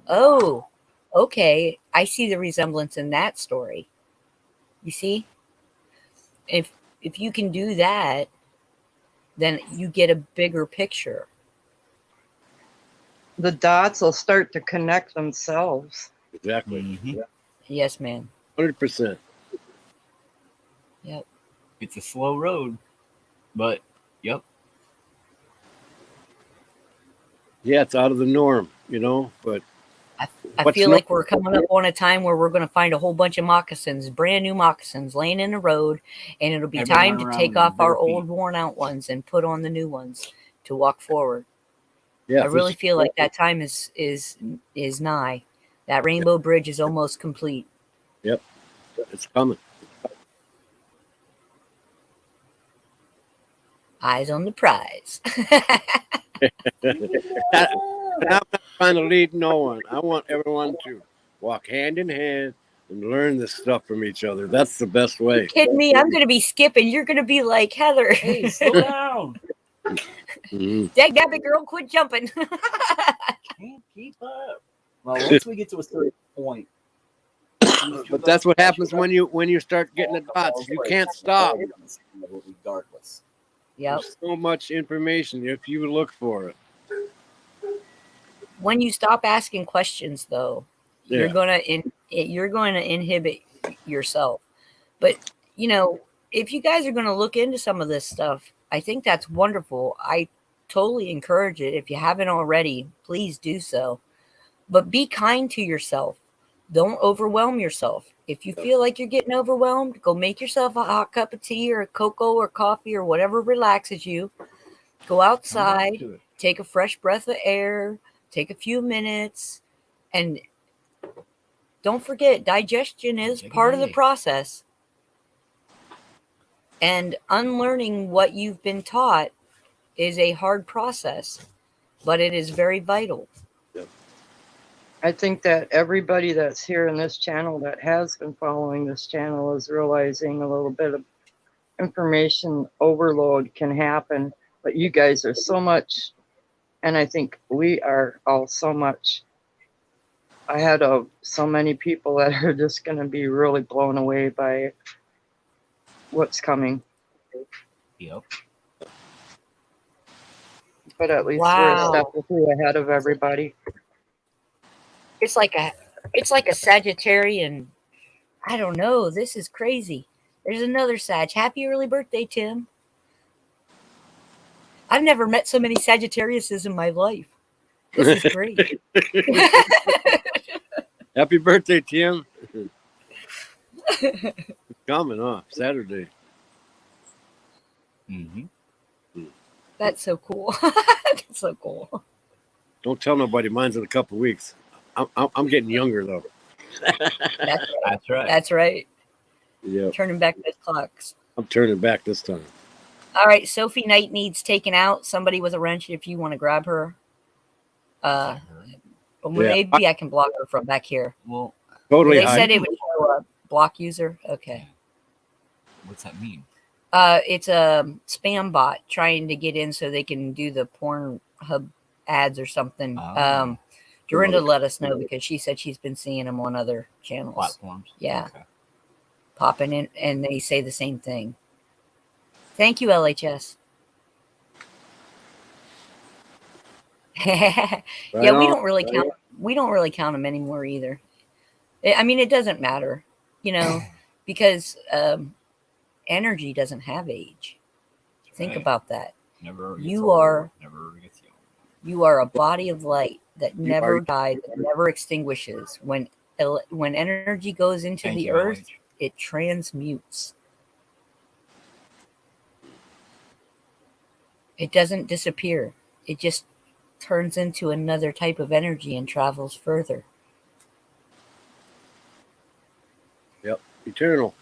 oh, okay, I see the resemblance in that story. You see? If you can do that, then you get a bigger picture. The dots will start to connect themselves. Exactly. Mhm. Yes, ma'am. 100%. Yep. It's a slow road, but yep. Yeah, it's out of the norm, you know, but I What's feel no- like we're coming up on a time where we're going to find a whole bunch of moccasins, brand new moccasins laying in the road, and it'll be Everyone time to around take with off our bare feet. old worn out ones and put on the new ones to walk forward. yeah, I really feel like that time is nigh. That rainbow bridge is almost complete. it's coming. Eyes on the prize. And I'm not trying to lead no one. I want everyone to walk hand in hand and learn this stuff from each other. That's the best way. Kidding me? I'm going to be skipping. You're going to be like, Heather. Hey, slow down. Mhm. Dagnabbit girl, quit jumping. Can't keep up. Well, once we get to a certain point. But that's what happens when you start getting the dots. You can't stop. Regardless. Yep. There's so much information if you look for it. When you stop asking questions, though, you're Yeah. going to inhibit yourself. But you know, if you guys are going to look into some of this stuff, I think that's wonderful. I totally encourage it. If you haven't already, please do so. But be kind to yourself. Don't overwhelm yourself. If you feel like you're getting overwhelmed, go make yourself a hot cup of tea or a cocoa or coffee or whatever relaxes you. Go outside, take a fresh breath of air, take a few minutes, and don't forget, digestion is Take a part of the day. process. And unlearning what you've been taught is a hard process, but it is very vital. I think that everybody that's here in this channel that has been following this channel is realizing a little bit of information overload can happen, but you guys are so much, and I think we are all so much ahead of so many people that are just going to be really blown away by what's coming. Yep. But at least we're Wow. a step or two ahead of everybody. It's like a Sagittarian. I don't know. This is crazy. There's another Sag. Happy early birthday, Tim. I've never met so many Sagittariuses in my life. This is great. Happy birthday, Tim. It's coming off Saturday. Mm-hmm. That's so cool. That's so cool. Don't tell nobody. Mine's in a couple weeks. I'm getting younger though. That's right. That's right. Yeah, Turning back the clocks. I'm turning back this time. All right, Sophie Knight needs taken out. Somebody with a wrench, if you want to grab her. But maybe I can block her from back here. Well, Totally They high. said it would show a block user. Okay. what's that mean? It's a spam bot trying to get in so they can do the porn hub ads or something. Oh. Dorinda let us know because she said she's been seeing them on other channels. Platforms. Yeah. Okay. Popping in, and they say the same thing. Thank you, LHS. Right Yeah, we on. don't really count. We don't really count them anymore either. I mean, it doesn't matter, you know, because energy doesn't have age. Think Right. about that. Never. gets You old, are- Never gets young. You are a body of light that You never are- dies, that never extinguishes. When energy goes into Thank the you, earth, LH. it transmutes. It doesn't disappear. It just turns into another type of energy and travels further. Eternal.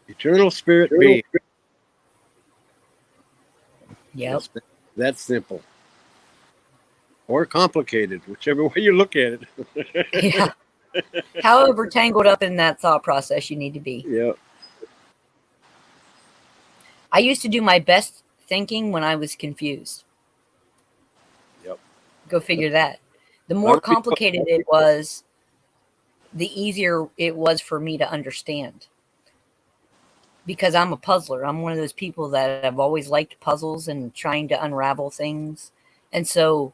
Eternal spirit being. Yep. That's simple. Or complicated, whichever way you look at it. Yeah. However tangled up in that thought process you need to be. Yeah. I used to do my best thinking when I was confused. Yep. Go figure that. The Well, more complicated it was, the easier it was for me to understand. Because I'm a puzzler. I'm one of those people that have always liked puzzles and trying to unravel things. And so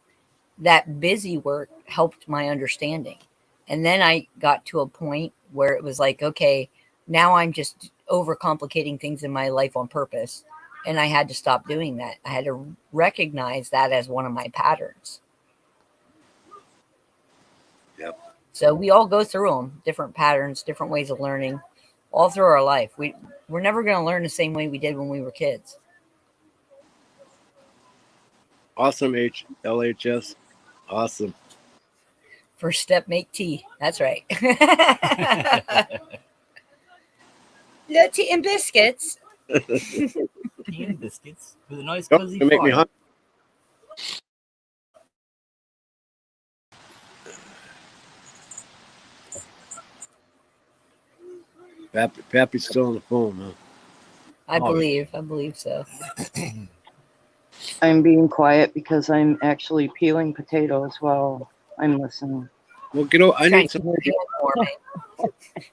that busy work helped my understanding. And then I got to a point where it was like, okay, now I'm just overcomplicating things in my life on purpose. And I had to stop doing that. I had to recognize that as one of my patterns. Yep. So we all go through them, different patterns, different ways of learning, all through our life. We're never going to learn the same way we did when we were kids. Awesome, LHS. Awesome. First step, make tea. That's right. No tea and biscuits. Tea and biscuits with a nice Nope, cozy you make me fire. hungry. Pappy's still on the phone, huh? I Oh, believe so. I'm being quiet because I'm actually peeling potatoes while I'm listening. Well, get over. I Trying need to some. keep it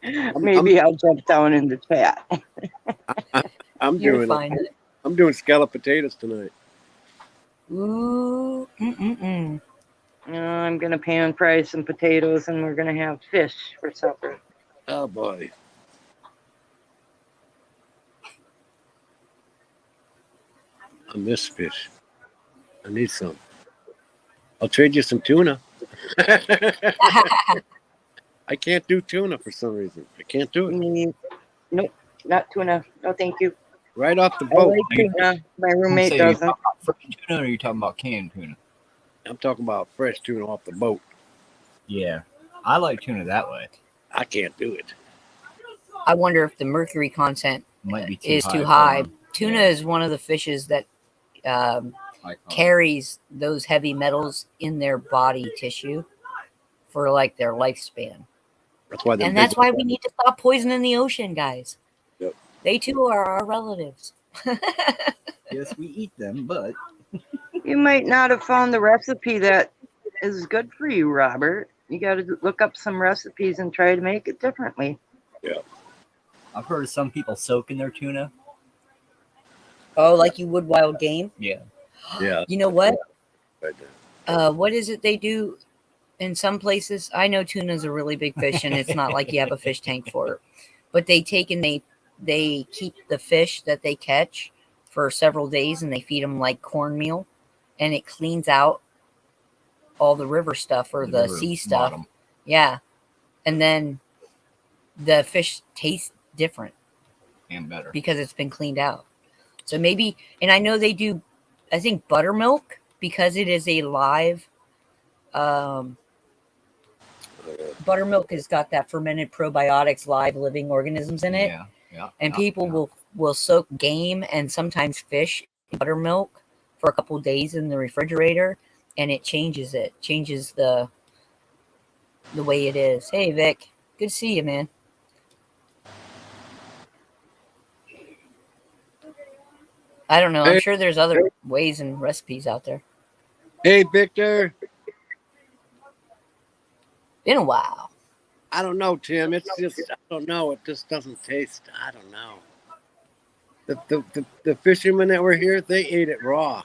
warm. Maybe I'll jump down in the chat. I'm You're doing fine. it. I'm doing scallop potatoes tonight. Ooh. Mm-mm-mm. I'm gonna pan fry some potatoes and we're gonna have fish for supper. Oh boy. I miss fish. I need some. I'll trade you some tuna. I can't do tuna for some reason. I can't do it. Nope, not tuna. No, thank you. Right off the I boat. like tuna. My roommate So you're doesn't. talking about fresh tuna or are you talking about canned tuna? I'm talking about fresh tuna off the boat. Yeah. I like tuna that way. I can't do it. I wonder if the mercury content Might be is too for high. them. Tuna Yeah. is one of the fishes that Like, carries those heavy metals in their body tissue for like their lifespan. That's why. And that's why we need to stop poisoning the ocean, guys. Yep. They too are our relatives. yes, we eat them, but You might not have found the recipe that is good for you, Robert. You got to look up some recipes and try to make it differently. I've heard of some people soaking their tuna. Oh, like you would wild game? Yeah. Yeah. You know what? Right there. What is it they do in some places? I know tuna's a really big fish, and it's not like you have a fish tank for it. But they take and they keep the fish that they catch for several days, and they feed them like cornmeal, and it cleans out all the river stuff or the river sea stuff. bottom. Yeah, and then the fish tastes different And better. because it's been cleaned out. So maybe, and I know they do, I think buttermilk, because it is a live, buttermilk has got that fermented probiotics, live living organisms in it. Yeah. Yeah. And yeah, people yeah. will soak game and sometimes fish in buttermilk for a couple days in the refrigerator, and it changes the way it is. Hey Vic, good to see you, man. I don't know. I'm Hey. sure there's other ways and recipes out there. Hey, Victor. Been a while. I don't know, Tim. It's just I don't know. It just doesn't taste. I don't know. The fishermen that were here, they ate it raw.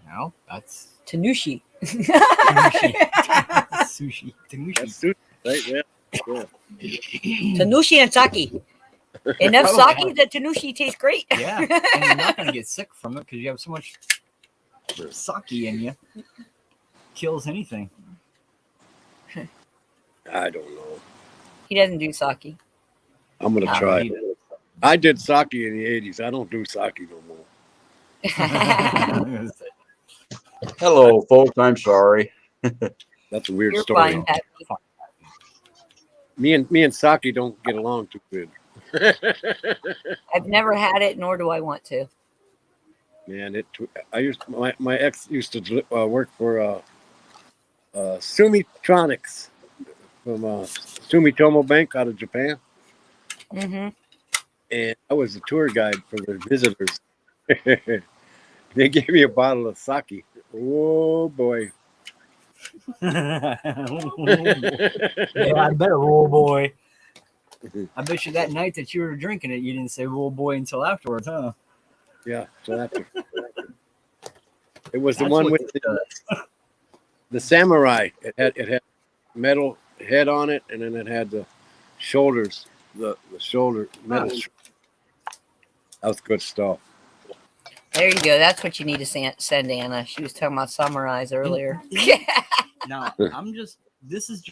No, that's Tanushi. sushi. That's sushi, right? Yeah. Tanushi and sake. Enough Oh, sake that Tanushi tastes great. Yeah, and you're not gonna get sick from it because you have so much sake in you. Kills anything. I don't know. He doesn't do sake. I'm gonna Nah, try. he I did sake in the '80s. I don't do sake no more. does. Hello, folks. I'm sorry. That's a weird You're story. fine, Pappy. Me and sake don't get along too good. I've never had it, nor do I want to. Man, my ex used to work for Sumitronics from Sumitomo Bank out of Japan, Mm-hmm. and I was the tour guide for the visitors. They gave me a bottle of sake. Oh boy. Yeah, I bet, oh boy. I bet you that night that you were drinking it, you didn't say "oh boy" until afterwards, huh? Yeah, so after it was the That's one what with this does. the samurai. It had metal head on it, and then it had the shoulders, the shoulder metal. That was good stuff. There you go. That's what you need to send Anna. She was talking about samurais earlier. Now, I'm just. This is.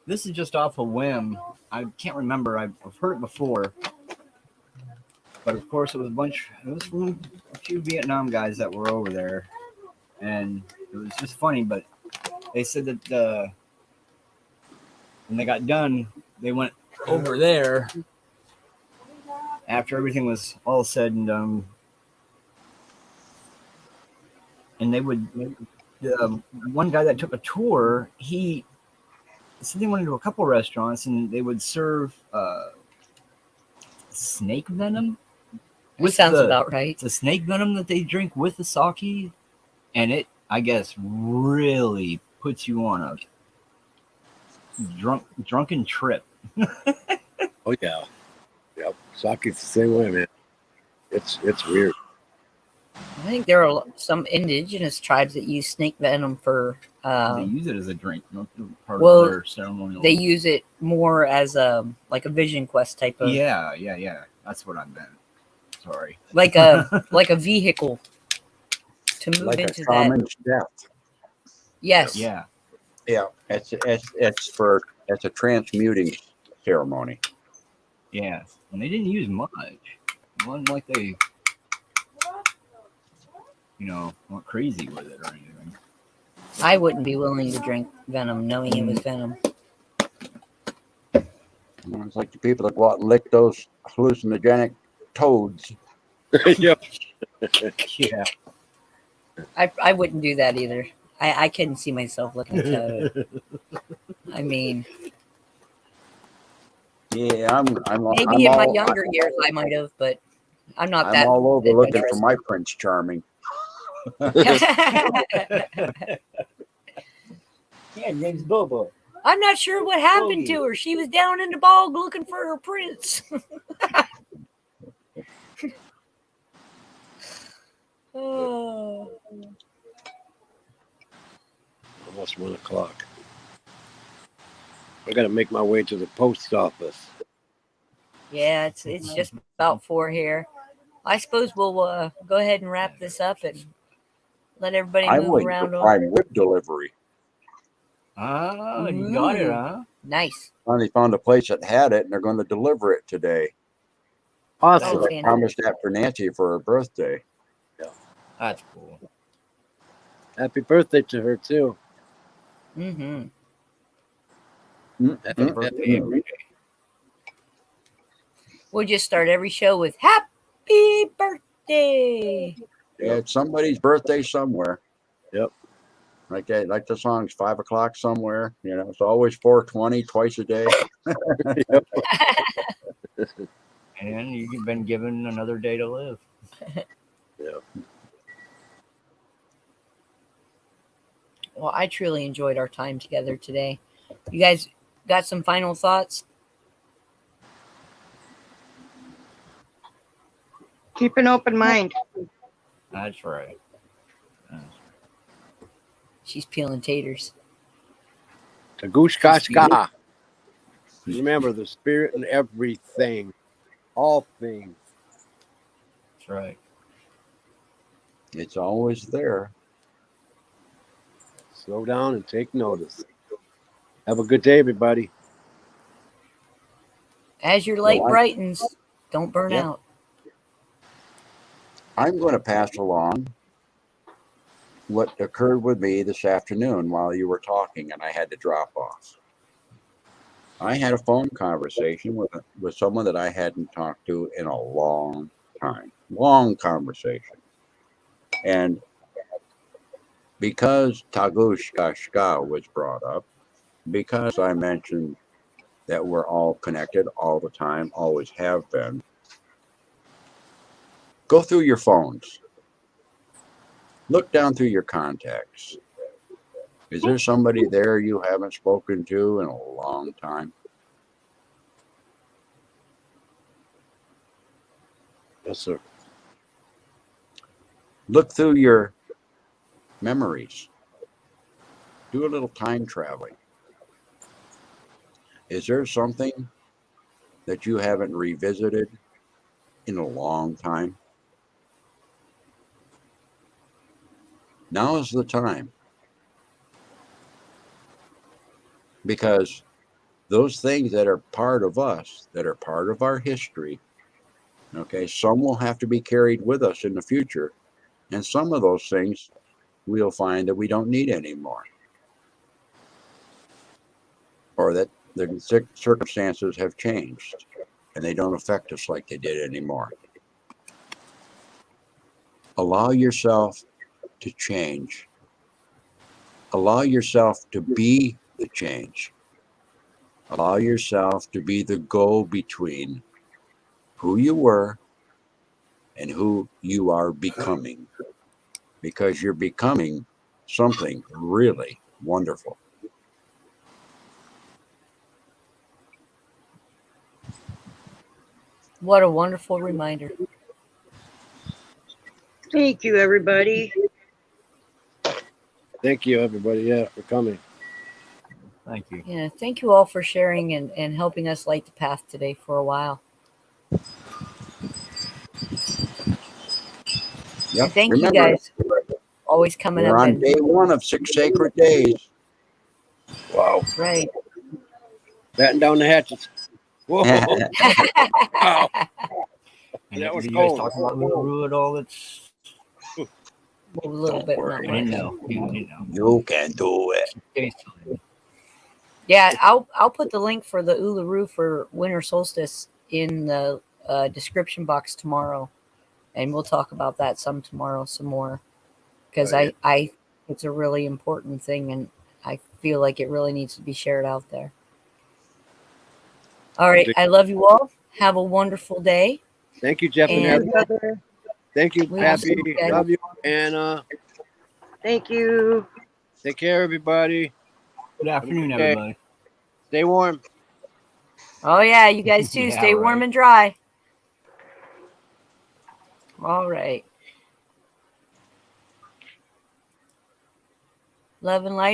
This is just off a whim. I can't remember. I've heard it before, but of course it was It was from a few Vietnam guys that were over there, and it was just funny. But they said that when they got done, they went over there after everything was all said and done, and they would. The one guy that took a tour, he said they went into a couple restaurants and they would serve snake venom. That sounds about right. It's a snake venom that they drink with the sake, and it, I guess, really puts you on a drunken trip. Oh yeah, yep. Sake's the same way, man. It's weird. I think there are some indigenous tribes that use snake venom for. They use it as a drink, not part well, of their ceremonial. They use it more as like a vision quest type of. Yeah. That's what I meant. Sorry. Like a vehicle to move Like a into that. shaman's death. Yes. Yeah. Yeah, it's a transmuting ceremony. Yeah. And they didn't use much. It wasn't like they, went crazy with it or anything. I wouldn't be willing to drink venom knowing it was venom. It's like the people that go out and lick those hallucinogenic toads. Yep. Yeah. I wouldn't do that either. I couldn't see myself looking at Toad. I mean, Yeah, maybe in my younger years I might have, but I'm not I'm that. all over looking for adventurous. my Prince Charming. Yeah, name's Bobo. I'm not sure what happened to her. She was down in the bog looking for her prince. Oh. Almost 1 o'clock. I got to make my way to the post office. Yeah, it's just about 4 here. I suppose we'll go ahead and wrap this up and let everybody I'm move waiting around. for Prime Whip delivery. Ah, you got it, huh? Nice. Finally found a place that had it, and they're going to deliver it today. Awesome. Oh, I promised that for Nancy for her birthday. That's cool. Happy birthday to her, too. Mm-hmm. Happy birthday every day. We'll just start every show with "Happy Birthday." Yeah, it's somebody's birthday somewhere. Yep. Like the song's 5 o'clock somewhere. It's always 4:20 twice a day. And you've been given another day to live. Yep. Well, I truly enjoyed our time together today. You guys got some final thoughts? Keep an open mind. That's right. She's peeling taters. Tagush Kashka. Remember the spirit in everything. All things. That's right. It's always there. Slow down and take notice. Have a good day, everybody. As your light Well, brightens, don't burn Yeah. out. I'm going to pass along what occurred with me this afternoon while you were talking and I had to drop off. I had a phone conversation with someone that I hadn't talked to in a long time. Long conversation. And because Tagush Kashka was brought up, because I mentioned that we're all connected all the time, always have been. Go through your phones. Look down through your contacts. Is there somebody there you haven't spoken to in a long time? Yes, sir. Look through your memories. Do a little time traveling. Is there something that you haven't revisited in a long time? Now is the time. Because those things that are part of us, that are part of our history, okay, some will have to be carried with us in the future. And some of those things we'll find that we don't need anymore. Or that the circumstances have changed and they don't affect us like they did anymore. Allow yourself to change. Allow yourself to be the change. Allow yourself to be the go-between who you were and who you are becoming. Because you're becoming something really wonderful. What a wonderful reminder. Thank you, everybody. Thank you, everybody. Yeah, for coming. Thank you. Yeah, thank you all for sharing and helping us light the path today for a while. Yep. And thank Remember, you guys for always coming we're up on and day 1 of 6 sacred days. Wow. that's right. Batten down the hatches. Whoa. Wow. And That was you guys cold. talk about Uluru at all? It's A little Don't bit, worry. not I much. know. You know. You can do it. Anytime. Yeah, I'll put the link for the Uluru for winter solstice in the description box tomorrow, and we'll talk about that some tomorrow, some more, because Oh, yeah. I it's a really important thing, and I feel like it really needs to be shared out there. All right, I love you all. Have a wonderful day. Thank you, Jeff and And Abby. Thank you, we will Pappy. see you guys. Love you, Anna. Thank you. Take care, everybody. Good afternoon, Okay. everybody. Stay warm. Oh yeah, you guys too. Yeah, Stay warm right. and dry. All right. Love and light.